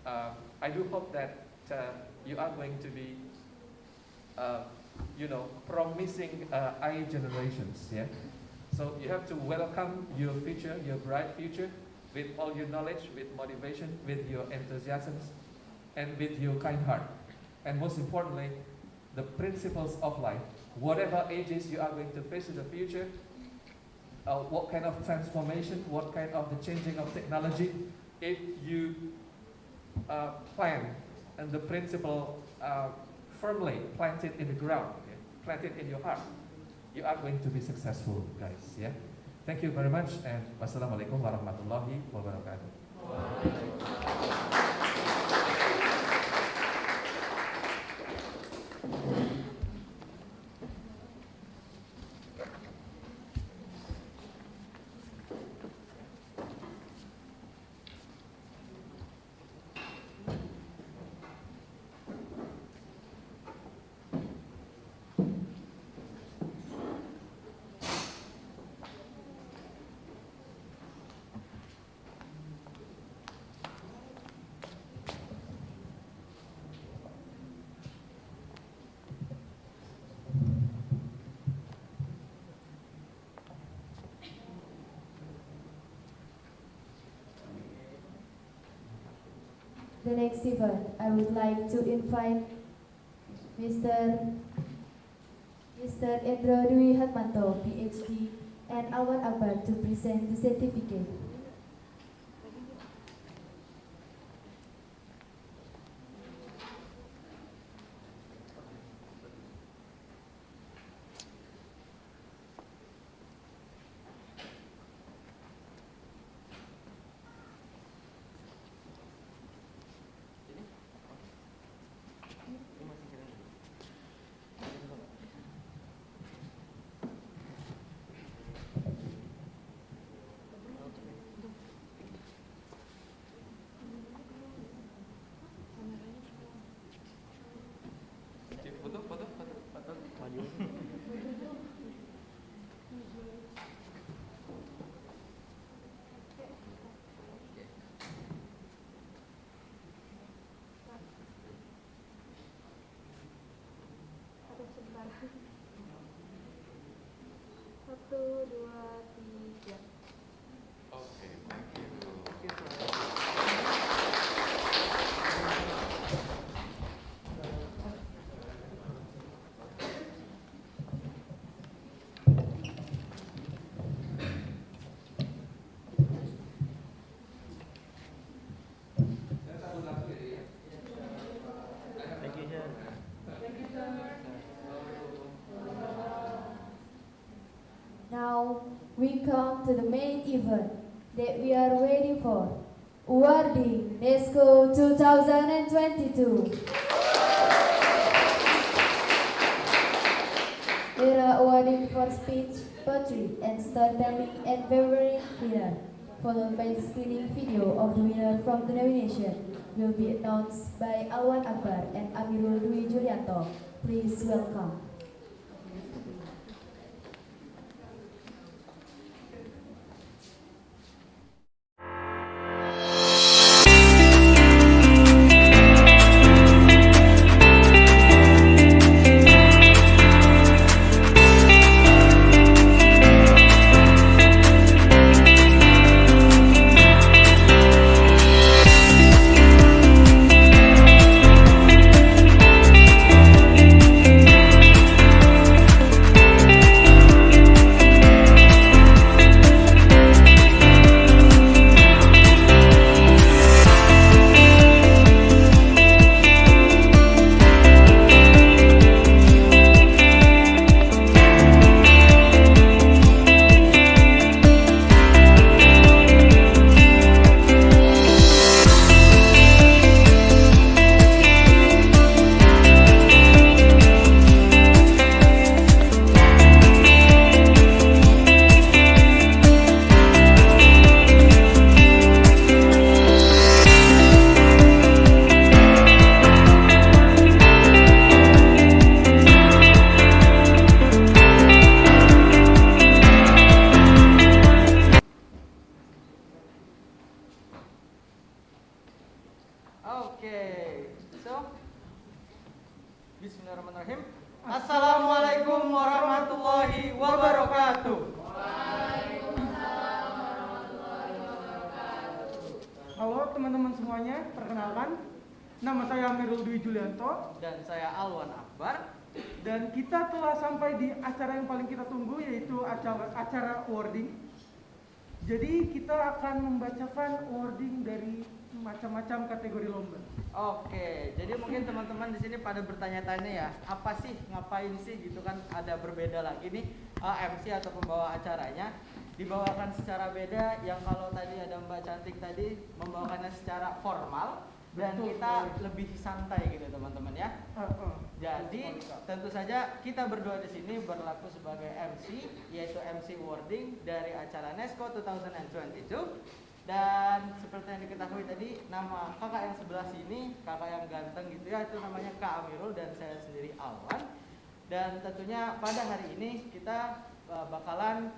I do hope that you are going to be, promising I generations. Yeah. So you have to welcome your future, your bright future, with all your knowledge, with motivation, with your enthusiasms, and with your kind heart. And most importantly, the principles of life. Whatever ages you are going to face in the future, what kind of transformation, what kind of the changing of technology, if you plan and the principle firmly planted in the ground, okay, planted in your heart, you are going to be successful, guys. Yeah. Thank you very much, and wassalamualaikum warahmatullahi wabarakatuh. The next event, I would like to invite Mr. Endro Dwi Hatmanto, PhD, and Awan Akbar to present the certificate. Satu, dua, tiga. Okay, thank you. Now we come to the main event that we are waiting for, awarding NESCO 2022. Era awarding for speech, poetry, and storytelling and favoring winner, followed by the screening video of the winner from the nomination, will be announced by Awan Akbar and Amirul Dwi Julianto. Please welcome. Bismillahirrahmanirrahim. Assalamualaikum warahmatullahi wabarakatuh. Halo teman-teman semuanya, perkenalkan, nama saya Amirul Dwi Julianto Dan saya Alwan Akbar. dan kita telah sampai di acara yang paling kita tunggu, yaitu acara wording. Jadi kita akan membacakan wording dari macam-macam kategori lomba. Oke, jadi mungkin teman-teman di sini pada bertanya-tanya ya, apa sih, ngapain sih gitu kan, ada berbeda lagi nih MC atau pembawa acaranya dibawakan secara beda. Yang kalau tadi ada Mbak Cantik tadi membawakannya secara formal dan Betul, kita lebih santai gitu teman-teman ya. Jadi tentu saja kita berdua di sini berlaku sebagai MC, yaitu MC wording dari acara NESCO 2022. Dan seperti yang diketahui tadi, nama kakak yang sebelah sini, kakak yang ganteng gitu ya, itu namanya Kak Amirul dan saya sendiri Alwan. Dan tentunya pada hari ini kita bakalan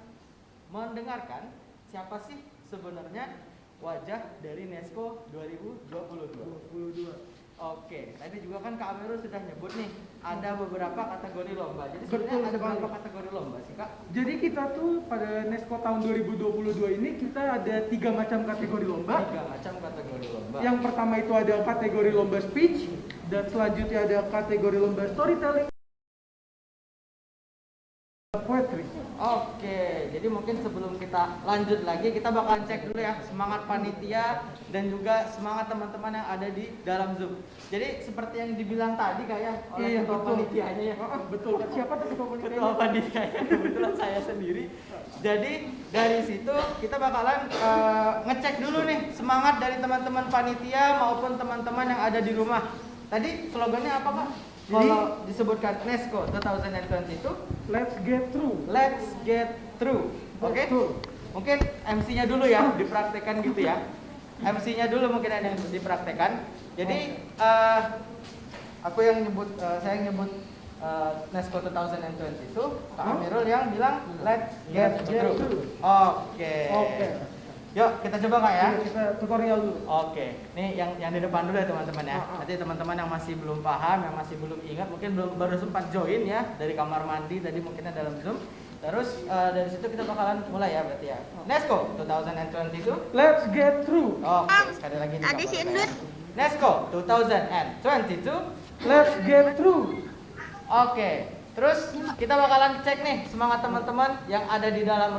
mendengarkan siapa sih sebenarnya wajah dari NESCO 2022. Oke, tadi juga kan Kak Amirul sudah nyebut nih, ada beberapa kategori lomba. Jadi sebenarnya ada berapa kategori lomba sih Kak? Jadi kita tuh pada NESCO tahun 2022 ini kita ada 3 macam kategori lomba. 3 macam kategori lomba. Yang pertama itu ada kategori lomba speech, dan selanjutnya ada kategori lomba storytelling, poetry. Oke, jadi mungkin sebelum kita lanjut lagi, kita bakalan cek dulu ya semangat panitia dan juga semangat teman-teman yang ada di dalam Zoom. Jadi seperti yang dibilang tadi kayak oleh ketua panitianya ya. Betul. Siapa tuh ketua panitianya? Ketua panitianya kebetulan saya sendiri. Jadi dari situ kita bakalan ngecek dulu nih semangat dari teman-teman panitia maupun teman-teman yang ada di rumah. Tadi slogannya apa Pak? Kalau disebutkan NESCO 2022, Let's get through. Let's get through. Oke? Mungkin MC-nya dulu ya, dipraktekkan gitu ya. MC-nya dulu mungkin ada yang dipraktekkan. Jadi aku yang nyebut, saya nyebut NESCO 2022, Pak Amirul yang bilang Let's get through. Oke. Yuk kita coba Kak ya. Kita tutorial dulu. Oke, nih yang di depan dulu ya teman-teman ya. Nanti teman-teman yang masih belum paham, yang masih belum ingat, mungkin baru sempat join ya dari kamar mandi tadi mungkinnya dalam Zoom. Terus dari situ kita bakalan mulai ya berarti ya. NESCO 2022. Let's get through. Oke, sekali lagi nih. NESCO 2022. Let's get through. Oke. Terus kita bakalan cek nih semangat teman-teman yang ada di dalam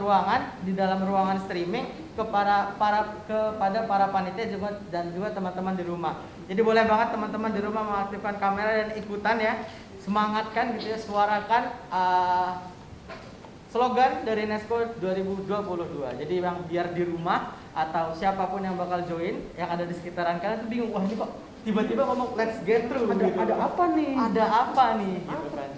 ruangan streaming kepada para panitia juga dan juga teman-teman di rumah. Jadi boleh banget teman-teman di rumah mengaktifkan kamera dan ikutan ya, semangatkan gitu ya, suarakan slogan dari NESCO 2022. Jadi yang biar di rumah atau siapapun yang bakal join yang ada di sekitaran kalian tuh bingung, wah ini kok tiba-tiba ngomong let's get through gitu. Ada apa nih? Ada apa nih gitu kan.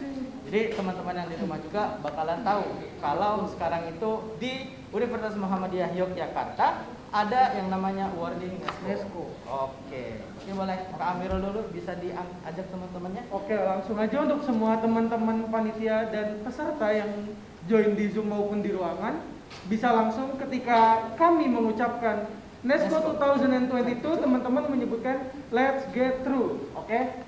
Jadi teman-teman yang di rumah juga bakalan tahu kalau sekarang itu di Universitas Muhammadiyah Yogyakarta ada yang namanya wording NESCO. Oke, boleh Kak Amirul dulu bisa diajak teman-temannya. Oke, langsung aja untuk semua teman-teman panitia dan peserta yang join di Zoom maupun di ruangan, bisa langsung ketika kami mengucapkan NESCO 2022, teman-teman menyebutkan let's get through. Oke,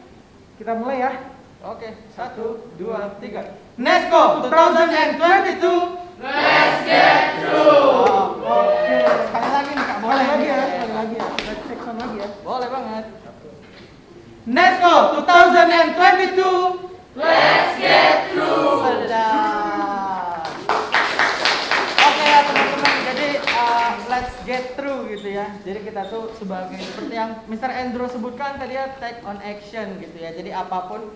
kita mulai ya. Oke, 1, 2, 3. NESCO 2022. Let's get through. Oke, sekali lagi nih Kak, boleh Sekali lagi ya, nih? sekali lagi ya. Let's check sound lagi ya. Boleh banget. NESCO 2022. Let's get through. Sedap. Oke ya teman-teman, jadi let's get through gitu ya. Jadi kita tuh sebagai seperti yang Mr. Andrew sebutkan tadi ya, take on action gitu ya. Jadi apapun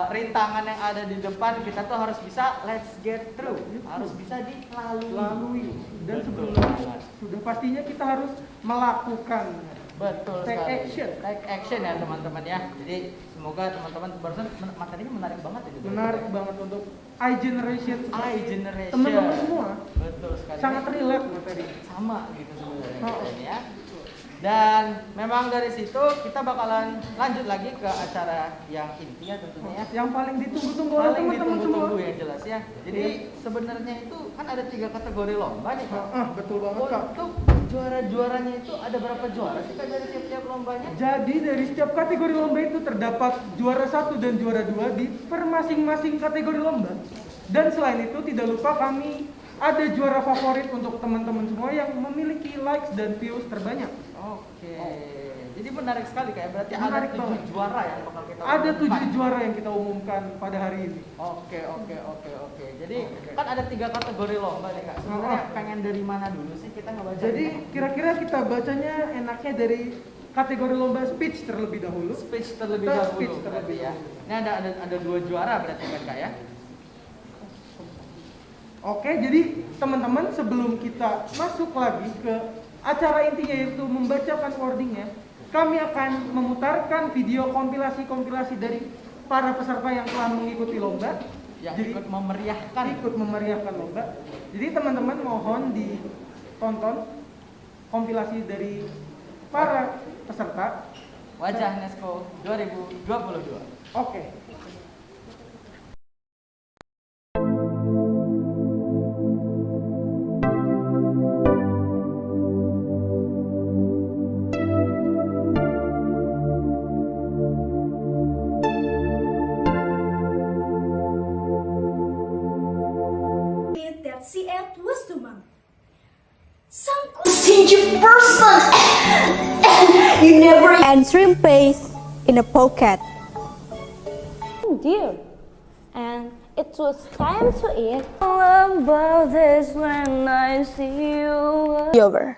rintangan yang ada di depan, kita tuh harus bisa let's get through, harus bisa dilalui. Dan sebelumnya sudah pastinya kita harus melakukan. Betul Take sekali. action. Take action ya teman-teman ya. Jadi semoga teman-teman barusan materinya menarik banget ya. Menarik banget untuk iGeneration. iGeneration. Teman-teman semua. Betul sekali. Sangat relate materi. Sama gitu sebenarnya ini ya. Dan memang dari situ kita bakalan lanjut lagi ke acara yang inti ya tentunya ya. Yang paling ditunggu-tunggu oleh Paling teman-teman semua. ditunggu-tunggu yang jelas ya. Jadi sebenarnya itu kan ada 3 kategori lomba nih Pak. Betul banget Kak. Untuk juara-juaranya itu ada berapa juara sih Kak dari tiap-tiap lombanya? Jadi dari setiap kategori lomba itu terdapat juara 1 dan juara 2 di per masing-masing kategori lomba. Dan selain itu tidak lupa kami ada juara favorit untuk teman-teman semua yang memiliki likes dan views terbanyak. Oke. Jadi menarik sekali Kak. Berarti Menarik ada 7 banget. juara yang bakal kita Ada umumkan. 7 juara yang kita umumkan pada hari ini. Oke. Jadi kan ada 3 kategori lomba nih Kak. Sebenarnya Oh. pengen dari mana dulu sih kita ngebaca? Jadi kira-kira kita bacanya enaknya dari kategori lomba speech terlebih dahulu. speech terlebih Kita dahulu. speech Berarti terlebih ya. dahulu. Ini ada 2 juara berarti kan Kak ya? Oke, jadi teman-teman sebelum kita masuk lagi ke acara intinya yaitu membacakan wordingnya, kami akan memutarkan video kompilasi dari para peserta yang telah mengikuti lomba. Yang ikut memeriahkan lomba. Jadi teman-teman mohon ditonton kompilasi dari para peserta. Wajah NESCO 2022. Oke. That she ate was too much. Some stingy person. You never and shrimp paste in a pocket. Oh dear. And it was time to eat. All about this when I see you. Over.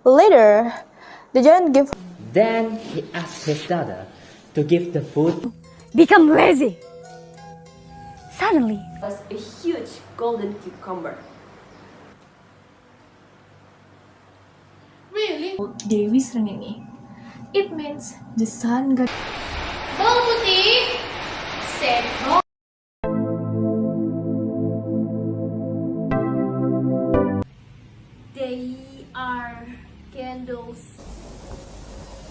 Later, the giant gave. Then he asked his daughter to give the food. Become lazy. Suddenly, Was a huge golden cucumber. Really? Dewi Srengenge. It means the sun god. Bawang putih. Sendok. They are candles.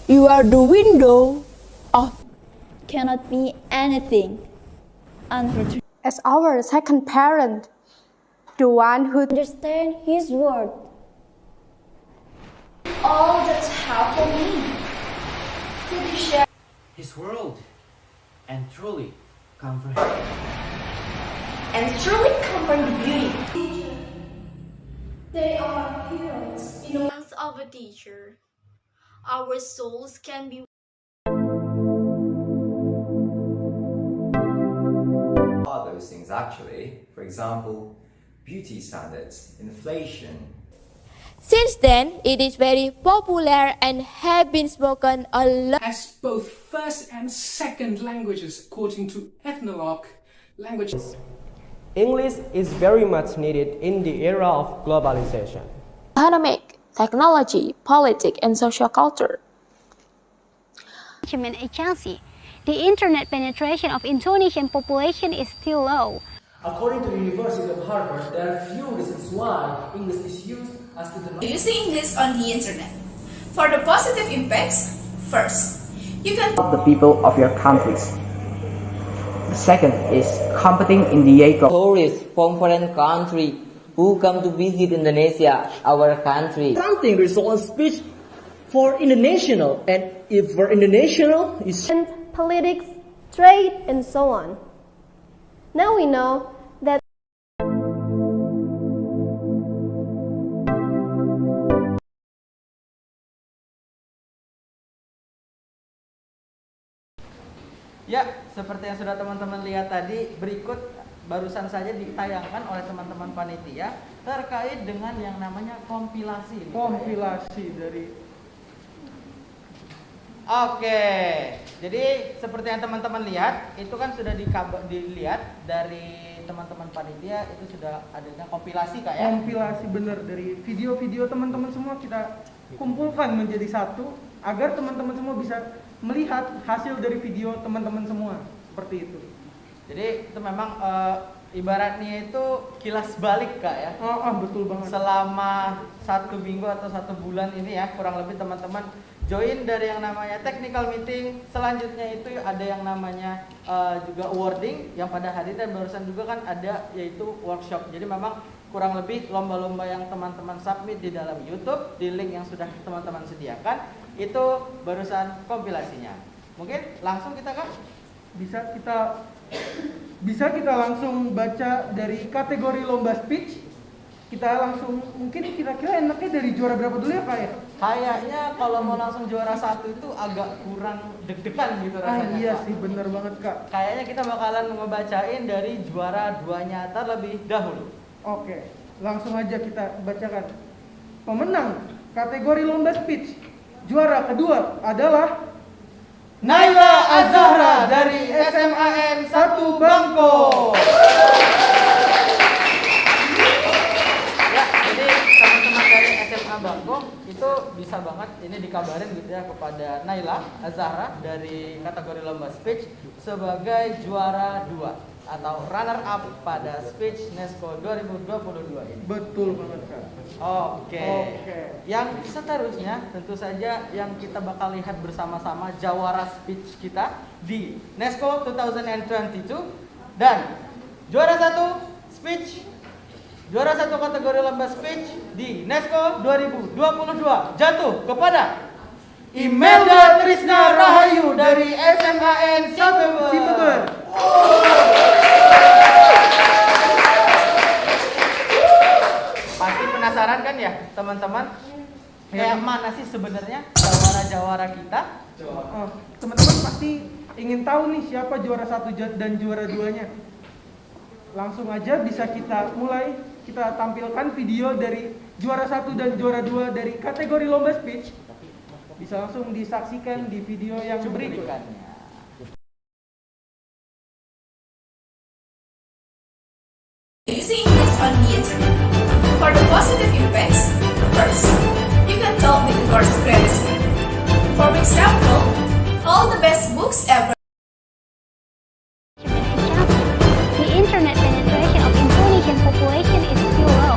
You are the window of. cannot be anything unfortunate. As our second parent, the one who Understand his word. All that's half of me. To be shared. His world and truly comprehend. And truly comprehend the beauty. They are heroes. In the hands of a teacher, our souls can be. Are those things actually? For example, beauty standards, inflation. Since then, it is very popular and have been spoken a lot as both first and second languages according to ethnologue languages. English is very much needed in the era of globalization. economic, technology, politics, and social culture. Management agency. The internet penetration of Indonesian population is still low. According to the University of Harvard, there are few reasons why English is used as the using English on the internet. For the positive impacts, first, you can help the people of your countries. The second is competing in the eco. Tourists from foreign country who come to visit Indonesia, our country. Something result in speech for international, and if for international is politics, trade, and so on. Now we know that Ya, seperti yang sudah teman-teman lihat tadi, berikut barusan saja ditayangkan oleh teman-teman panitia terkait dengan yang namanya kompilasi. Kompilasi dari. Oke, jadi seperti yang teman-teman lihat, itu kan sudah dilihat dari teman-teman panitia, itu sudah adanya kompilasi Kak ya? Kompilasi bener dari video-video teman-teman semua kita kumpulkan menjadi satu agar teman-teman semua bisa melihat hasil dari video teman-teman semua seperti itu. Jadi itu memang ibaratnya itu kilas balik Kak ya? Betul banget. Selama 1 minggu atau 1 bulan ini ya, kurang lebih teman-teman join dari yang namanya technical meeting, selanjutnya itu ada yang namanya juga awarding yang pada hari dan barusan juga kan ada yaitu workshop. Jadi memang kurang lebih lomba-lomba yang teman-teman submit di dalam YouTube, di link yang sudah teman-teman sediakan, itu barusan kompilasinya. Mungkin langsung kita Kak? Bisa kita langsung baca dari kategori lomba speech. Kita langsung, mungkin kira-kira enaknya dari juara berapa dulu ya Kak ya? Kayaknya kalau mau langsung juara 1 itu agak kurang deg-degan gitu rasanya. Iya Kak. sih, bener banget Kak. Kayaknya kita bakalan ngebacain dari juara 2-nya terlebih dahulu. Oke, langsung aja kita bacakan. Pemenang kategori lomba speech juara kedua adalah Naila Azahra dari SMAN 1 Bangko. Ya, jadi teman-teman dari SMA Bangko itu bisa banget ini dikabarin gitu ya kepada Naila Azahra dari kategori lomba speech sebagai juara 2 atau runner up pada speech NESCO 2022 ini. Betul banget Kak. Oke. Yang seterusnya tentu saja yang kita bakal lihat bersama-sama jawara speech kita di NESCO 2022 dan juara 1 speech, juara 1 kategori lomba speech di NESCO 2022 jatuh kepada Imelda Trisna Rahayu dari SMAN Cibeber. Pasti penasaran kan ya teman-teman? Kayak mana sih sebenarnya jawara-jawara kita? Teman-teman pasti ingin tahu nih siapa juara 1 dan juara 2-nya. Langsung aja bisa kita mulai, kita tampilkan video dari juara 1 dan juara 2 dari kategori lomba speech. Bisa langsung disaksikan di video yang berikutnya. Using English on the internet. For the positive impacts, first, you can talk with the course previously. For example, all the best books ever. The internet penetration of Indonesian population is still low,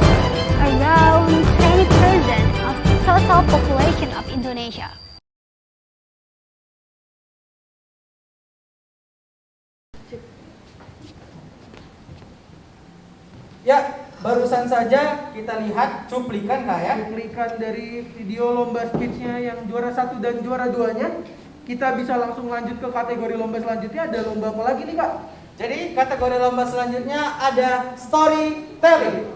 around 20% of the total population of Indonesia. Ya, barusan saja kita lihat cuplikan Kak ya. Cuplikan dari video lomba speech-nya yang juara 1 dan juara 2-nya. Kita bisa langsung lanjut ke kategori lomba selanjutnya. Ada lomba apa lagi nih Kak? Jadi kategori lomba selanjutnya ada storytelling.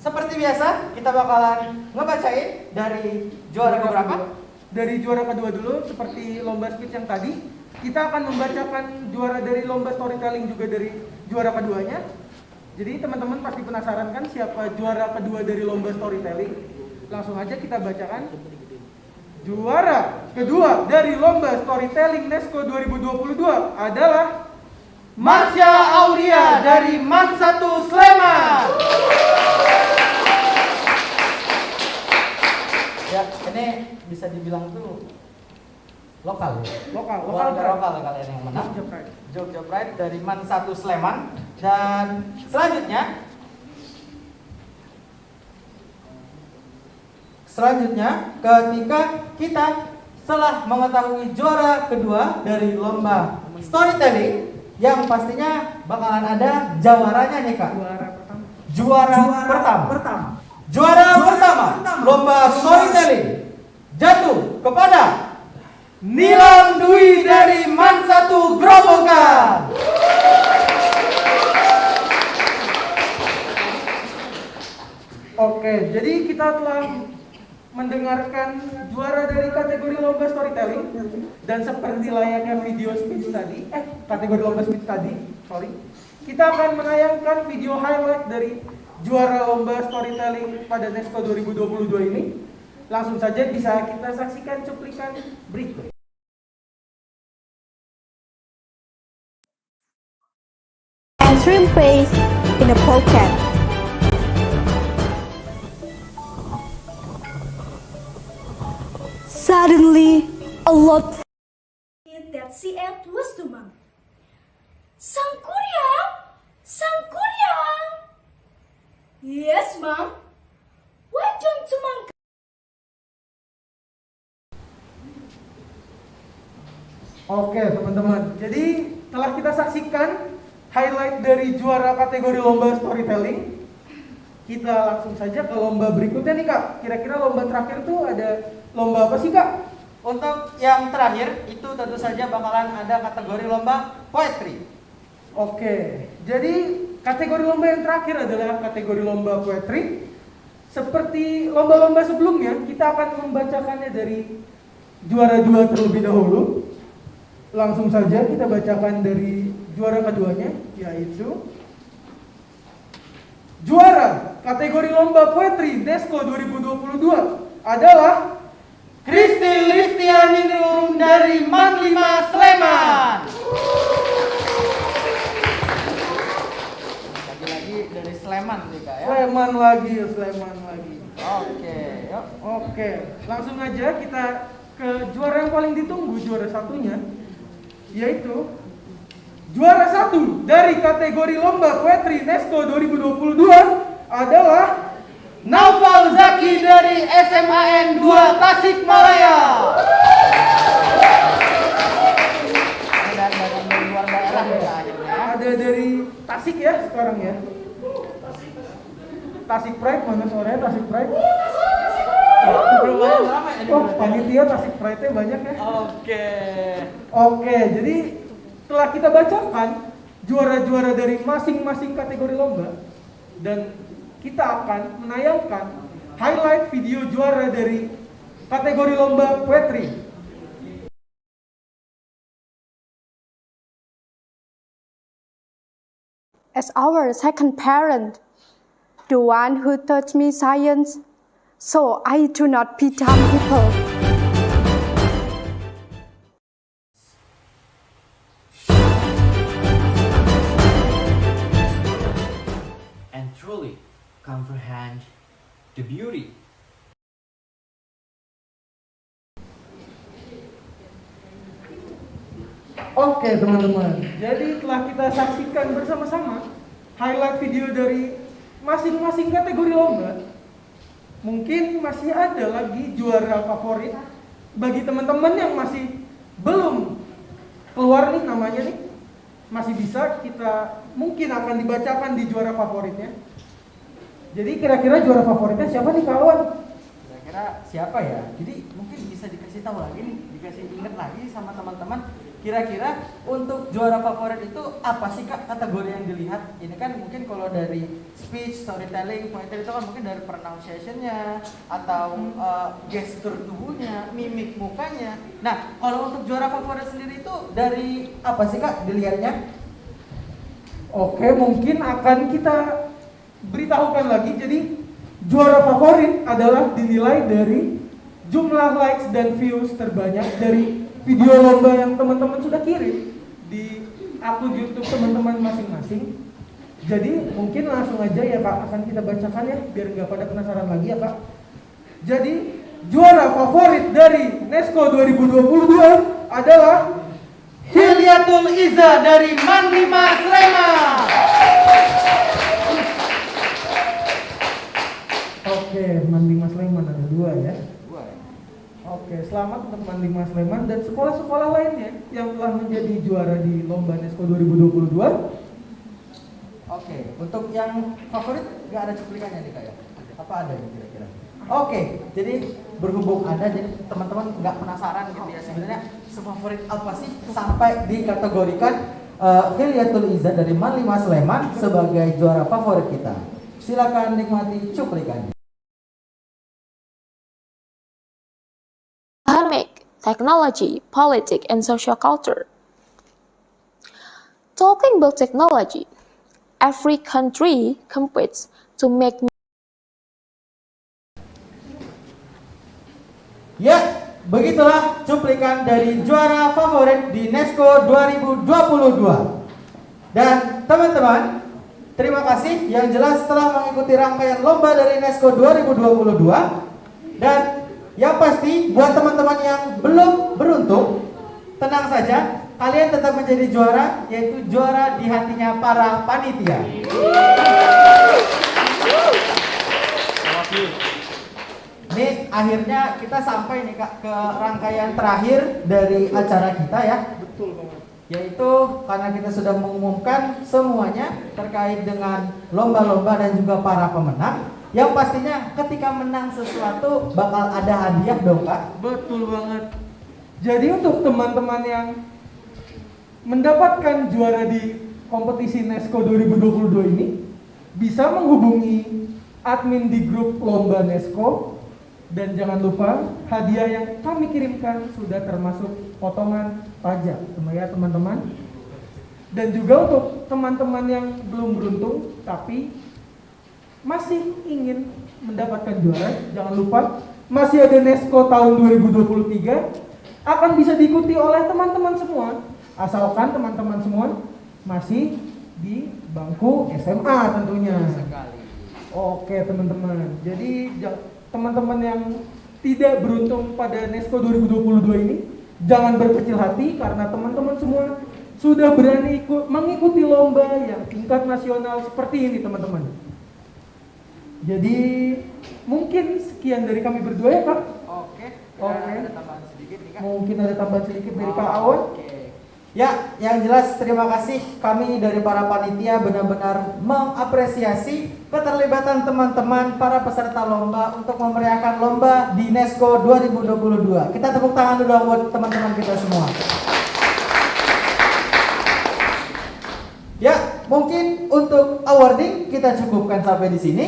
Seperti biasa, kita bakalan ngebacain dari juara keberapa? Dari juara kedua dulu, seperti lomba speech yang tadi. Kita akan membacakan juara dari lomba storytelling juga dari juara keduanya. Jadi teman-teman pasti penasaran kan siapa juara kedua dari lomba storytelling? Langsung aja kita bacakan. Juara kedua dari lomba storytelling NESCO 2022 adalah Marsha Aulia dari MAN 1 Sleman. Ya, ini bisa dibilang tuh lokal kalian yang menang. Jogja Pride dari MAN 1 Sleman. Dan selanjutnya ketika kita setelah mengetahui juara kedua dari lomba storytelling, yang pastinya bakalan ada jawaranya nih Kak. Juara pertama lomba storytelling jatuh kepada Nilam Dwi dari MAN 1 Grobogan. Oke, jadi kita telah mendengarkan juara dari kategori lomba storytelling dan seperti layaknya video speech tadi, kategori lomba speech tadi, kita akan menayangkan video highlight dari juara lomba storytelling pada NESCO 2022 ini. Langsung saja bisa kita saksikan cuplikan berikut. And shrimp paste in a pocket. Suddenly, a lot that she ate was too much. Sangkuryang? Sangkuryang? Yes, Mom. Why don't you mang? Oke, teman-teman. Jadi telah kita saksikan highlight dari juara kategori lomba storytelling. Kita langsung saja ke lomba berikutnya nih Kak. Kira-kira lomba terakhir tuh ada lomba apa sih Kak? Untuk yang terakhir itu tentu saja bakalan ada kategori lomba poetry. Oke, jadi kategori lomba yang terakhir adalah kategori lomba poetry. Seperti lomba-lomba sebelumnya, kita akan membacakannya dari juara-juara terlebih dahulu. Langsung saja kita bacakan dari juara keduanya, yaitu juara kategori lomba poetry NESCO 2022 adalah Kristi Listianingrum dari Man 5 Sleman. Lagi-lagi dari Sleman nih Kak ya. Sleman lagi. Oke, yuk. Oke, langsung aja kita ke juara yang paling ditunggu, juara satunya, yaitu juara satu dari kategori lomba poetry NESCO 2022 adalah Naufal Zaki dari SMAN 2 Tasikmalaya. Dari luar daerah ya akhirnya. Ada dari Tasik ya sekarang ya. Tasik Pride, mana suaranya Tasik Pride? Lumayan ramai ini. Oh, panitia Tasik Pride-nya banyak ya. Oke, jadi setelah kita bacakan juara-juara dari masing-masing kategori lomba dan kita akan menayangkan highlight video juara dari kategori lomba poetry. As our second parent, the one who taught me science, so I do not pity people. And truly comprehend the beauty. Oke teman-teman, jadi telah kita saksikan bersama-sama highlight video dari masing-masing kategori lomba. Mungkin masih ada lagi juara favorit bagi teman-teman yang masih belum keluar nih namanya nih. Masih bisa kita mungkin akan dibacakan di juara favoritnya. Jadi kira-kira juara favoritnya siapa nih kawan? Kira-kira siapa ya? Jadi mungkin bisa dikasih tahu lagi nih, dikasih ingat lagi sama teman-teman. Kira-kira untuk juara favorit itu apa sih Kak kategori yang dilihat? Ini kan mungkin kalau dari speech, storytelling, poetry itu kan mungkin dari pronunciation-nya atau gestur tubuhnya, mimik mukanya. Nah, kalau untuk juara favorit sendiri itu dari apa sih Kak dilihatnya? Oke, mungkin akan kita beritahukan lagi. Jadi juara favorit adalah dinilai dari jumlah likes dan views terbanyak dari video lomba yang teman-teman sudah kirim di akun YouTube teman-teman masing-masing. Jadi mungkin langsung aja ya Kak, akan kita bacakan ya biar nggak pada penasaran lagi ya Kak. Jadi juara favorit dari NESCO 2022 adalah Hilyatul Iza dari Man 5 Sleman. Oke, Man 5 Sleman ada dua ya. Oke, selamat untuk Man 5 Sleman dan sekolah-sekolah lainnya yang telah menjadi juara di lomba NESCO 2022. Oke, untuk yang favorit nggak ada cuplikannya nih Kak ya? Apa ada nih kira-kira? Oke, jadi berhubung ada, jadi teman-teman nggak penasaran gitu ya sebenarnya sefavorit apa sih sampai dikategorikan Hilyatul Iza dari Man 5 Sleman sebagai juara favorit kita. Silakan nikmati cuplikannya. Economic, technology, politics, and social culture. Talking about technology, every country competes to make. Ya, begitulah cuplikan dari juara favorit di NESCO 2022. Dan teman-teman, terima kasih yang jelas telah mengikuti rangkaian lomba dari NESCO 2022. Dan yang pasti buat teman-teman yang belum beruntung, tenang saja, kalian tetap menjadi juara, yaitu juara di hatinya para panitia. Ini akhirnya kita sampai nih Kak ke rangkaian terakhir dari acara kita ya. Betul banget. yaitu karena kita sudah mengumumkan semuanya terkait dengan lomba-lomba dan juga para pemenang. Yang pastinya ketika menang sesuatu bakal ada hadiah dong Pak. Betul banget. Jadi untuk teman-teman yang mendapatkan juara di kompetisi NESCO 2022 ini bisa menghubungi admin di grup lomba NESCO, dan jangan lupa hadiah yang kami kirimkan sudah termasuk potongan pajak ya teman-teman. Dan juga untuk teman-teman yang belum beruntung tapi masih ingin mendapatkan juara, jangan lupa masih ada NESCO tahun 2023 akan bisa diikuti oleh teman-teman semua, asalkan teman-teman semua masih di bangku SMA tentunya. Oke teman-teman, jadi teman-teman yang tidak beruntung pada NESCO 2022 ini jangan berkecil hati, karena teman-teman semua sudah berani mengikuti lomba yang tingkat nasional seperti ini teman-teman. Jadi mungkin sekian dari kami berdua ya Kak. Oke. Ada tambahan sedikit nih Kak. Mungkin ada tambahan sedikit dari Kak Awan. Ya, yang jelas terima kasih kami dari para panitia benar-benar mengapresiasi keterlibatan teman-teman para peserta lomba untuk memeriahkan lomba di NESCO 2022. Kita tepuk tangan dulu buat teman-teman kita semua. Ya, mungkin untuk awarding kita cukupkan sampai di sini.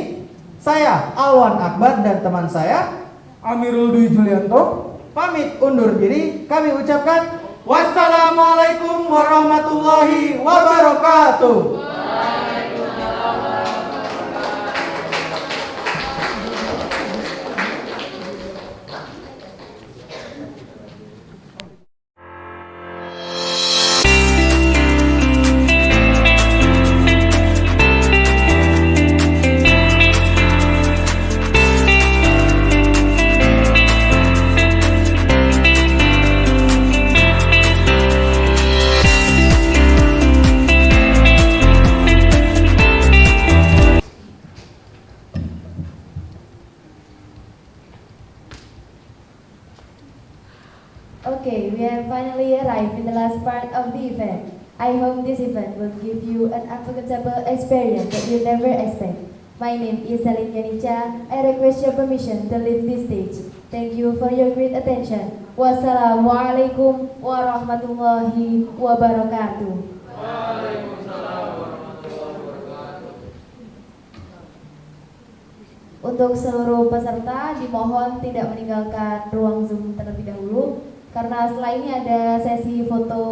Saya Alwan Akbar dan teman saya Amirul Dwi Julianto pamit undur diri. Kami ucapkan wassalamualaikum warahmatullahi wabarakatuh. Okay, we have finally arrived in the last part of the event. I hope this event will give you an unforgettable experience that you never expect. My name is Salin Yanica. I request your permission to leave this stage. Thank you for your great attention. Wassalamualaikum warahmatullahi wabarakatuh. Untuk seluruh peserta dimohon tidak meninggalkan ruang Zoom terlebih dahulu, karena setelah ini ada sesi foto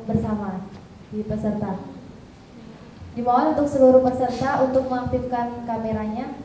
bersama di peserta. Dimohon untuk seluruh peserta untuk mengaktifkan kameranya.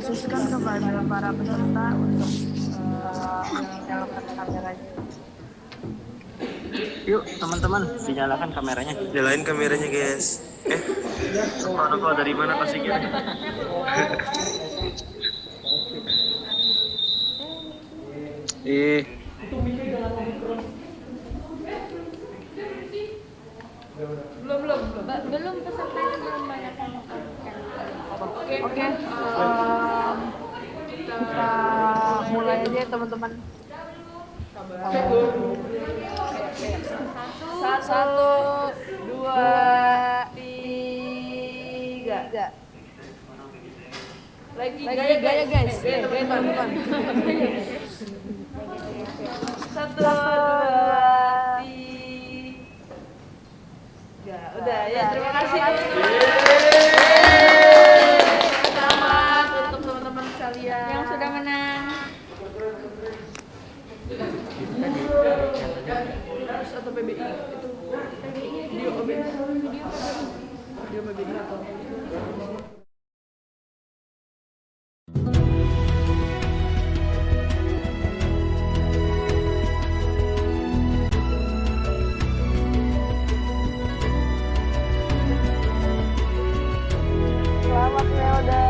dikhususkan kepada para peserta untuk menyalakan kameranya. Yuk teman-teman, dinyalakan kameranya. Nyalain kameranya guys. Kok dari mana pastinya? Belum pesertanya belum banyak yang Oke, kita mulai aja teman-teman. Satu, dua, tiga. Lagi gaya guys. Teman-teman. Satu, dua, tiga. Udah ya, terima kasih. Selamat untuk teman-teman sekalian yang sudah menang. Atau PBI itu video PBI atau selamat Melda.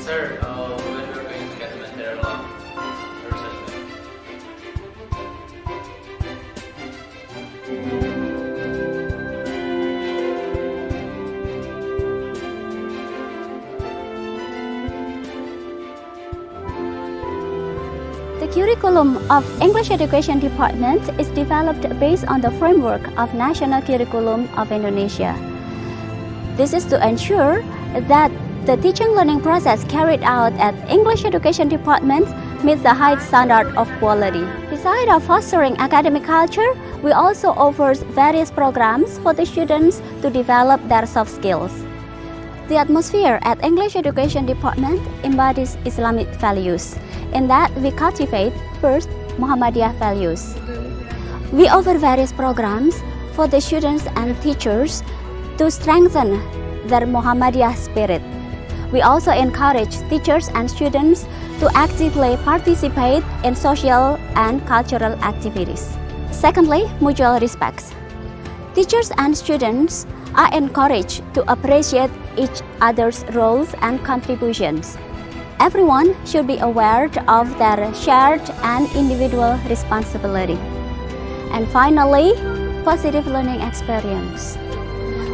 Sir, when we're going to get the material of research. The curriculum of English Education Department is developed based on the framework of National Curriculum of Indonesia. This is to ensure that the teaching learning process carried out at English Education Department meets the high standard of quality. Besides fostering academic culture, we also offer various programs for the students to develop their soft skills. The atmosphere at English Education Department embodies Islamic values, in that we cultivate first Muhammadiyah values. We offer various programs for the students and teachers to strengthen their Muhammadiyah spirit. We also encourage teachers and students to actively participate in social and cultural activities. Secondly, mutual respect. Teachers and students are encouraged to appreciate each other's roles and contributions. Everyone should be aware of their shared and individual responsibility. And finally, positive learning experience.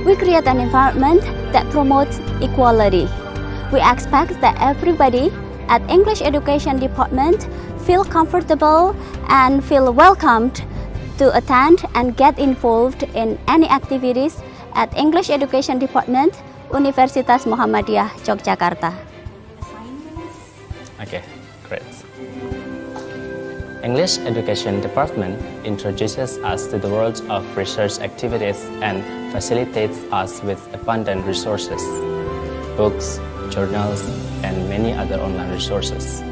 We create an environment that promotes equality. We expect that everybody at English Education Department feel comfortable and feel welcomed to attend and get involved in any activities at English Education Department, Universitas Muhammadiyah Yogyakarta. Okay, great. English Education Department introduces us to the world of research activities and facilitates us with abundant resources, books, journals, and many other online resources.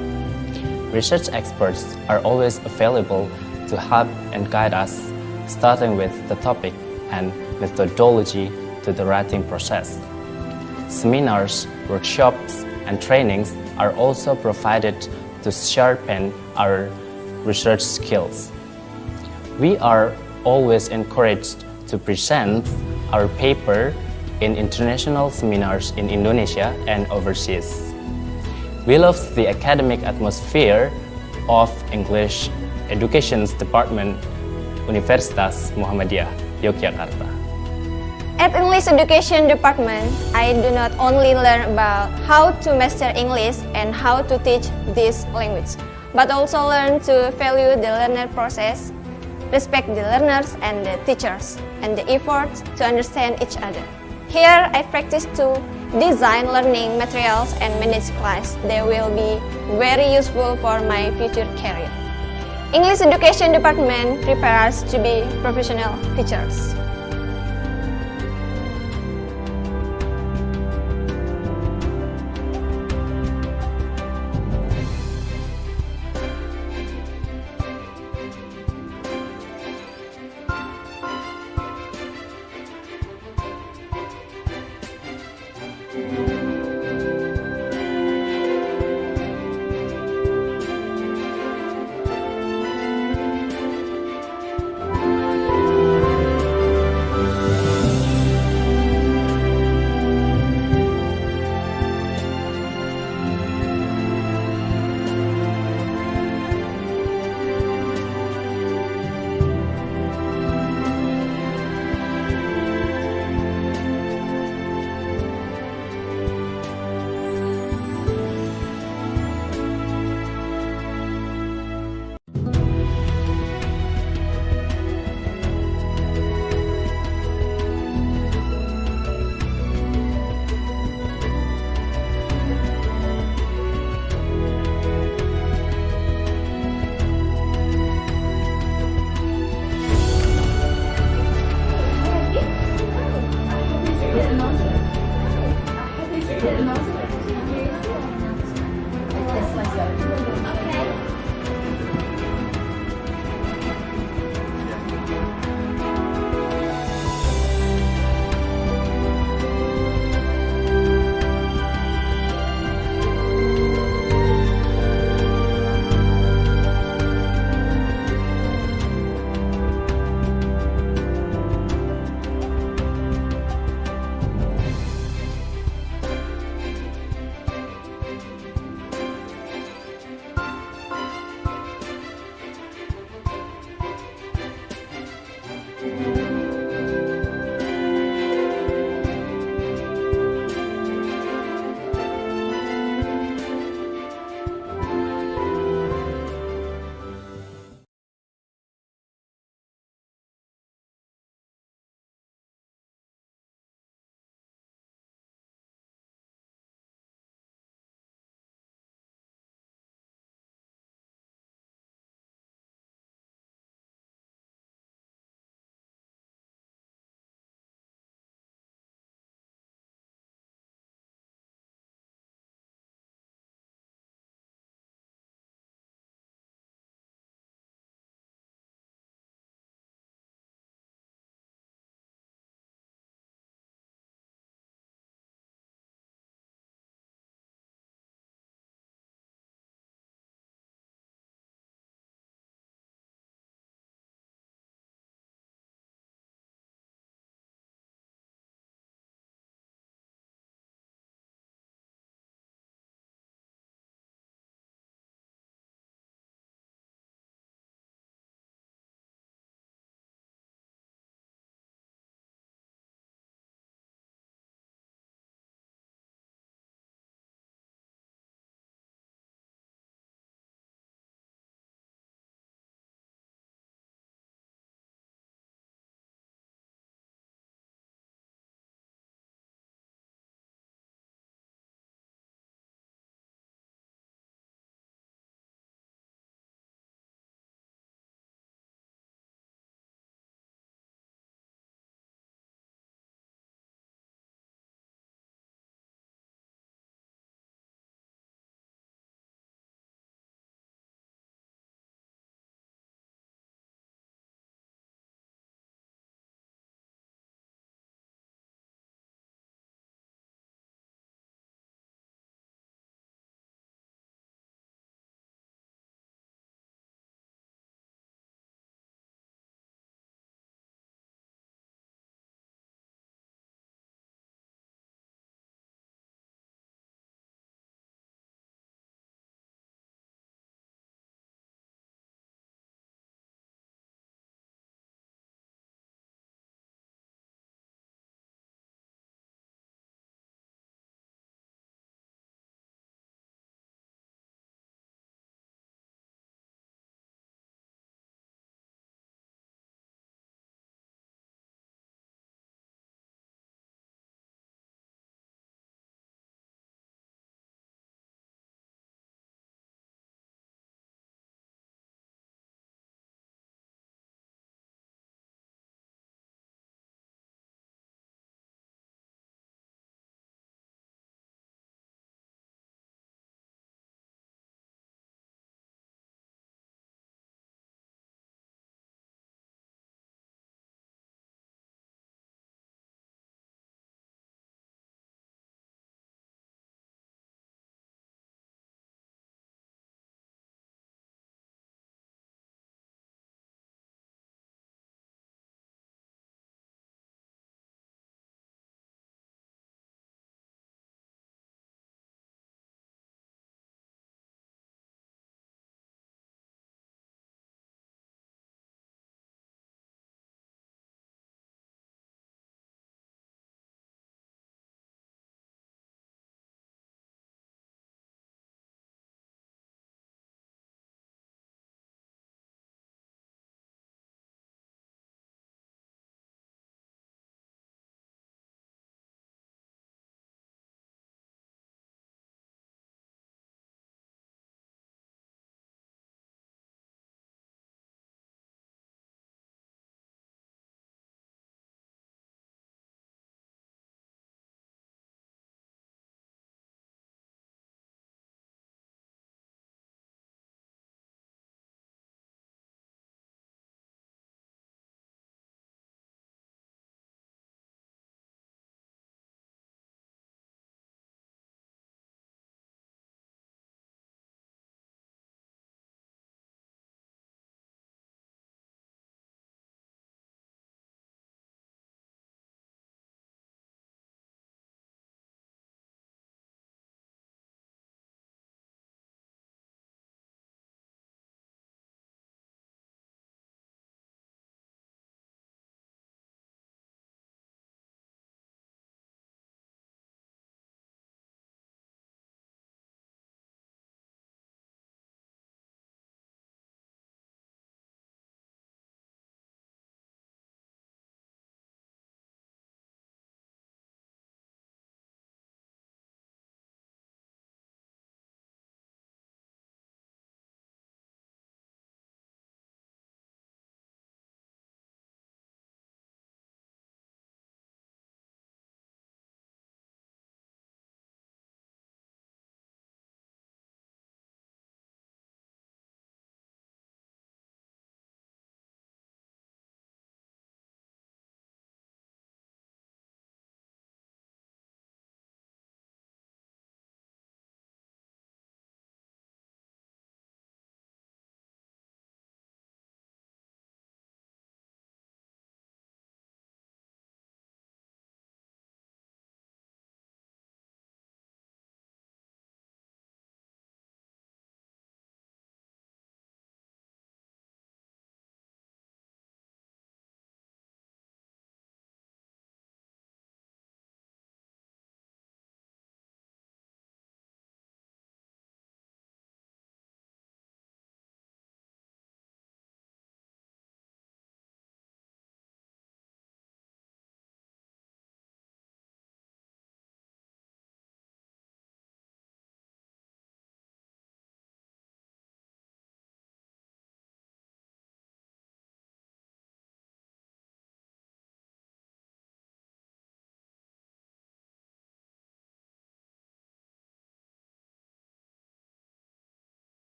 Research experts are always available to help and guide us, starting with the topic and methodology to the writing process. Seminars, workshops, and trainings are also provided to sharpen our research skills. We are always encouraged to present our paper in international seminars in Indonesia and overseas. We love the academic atmosphere of English Education Department, Universitas Muhammadiyah Yogyakarta. At English Education Department, I do not only learn about how to master English and how to teach this language. but also learn to value the learner process, respect the learners and the teachers, and the effort to understand each other. Here, I practice to design learning materials and manage class that will be very useful for my future career. English Education Department prepares us to be professional teachers.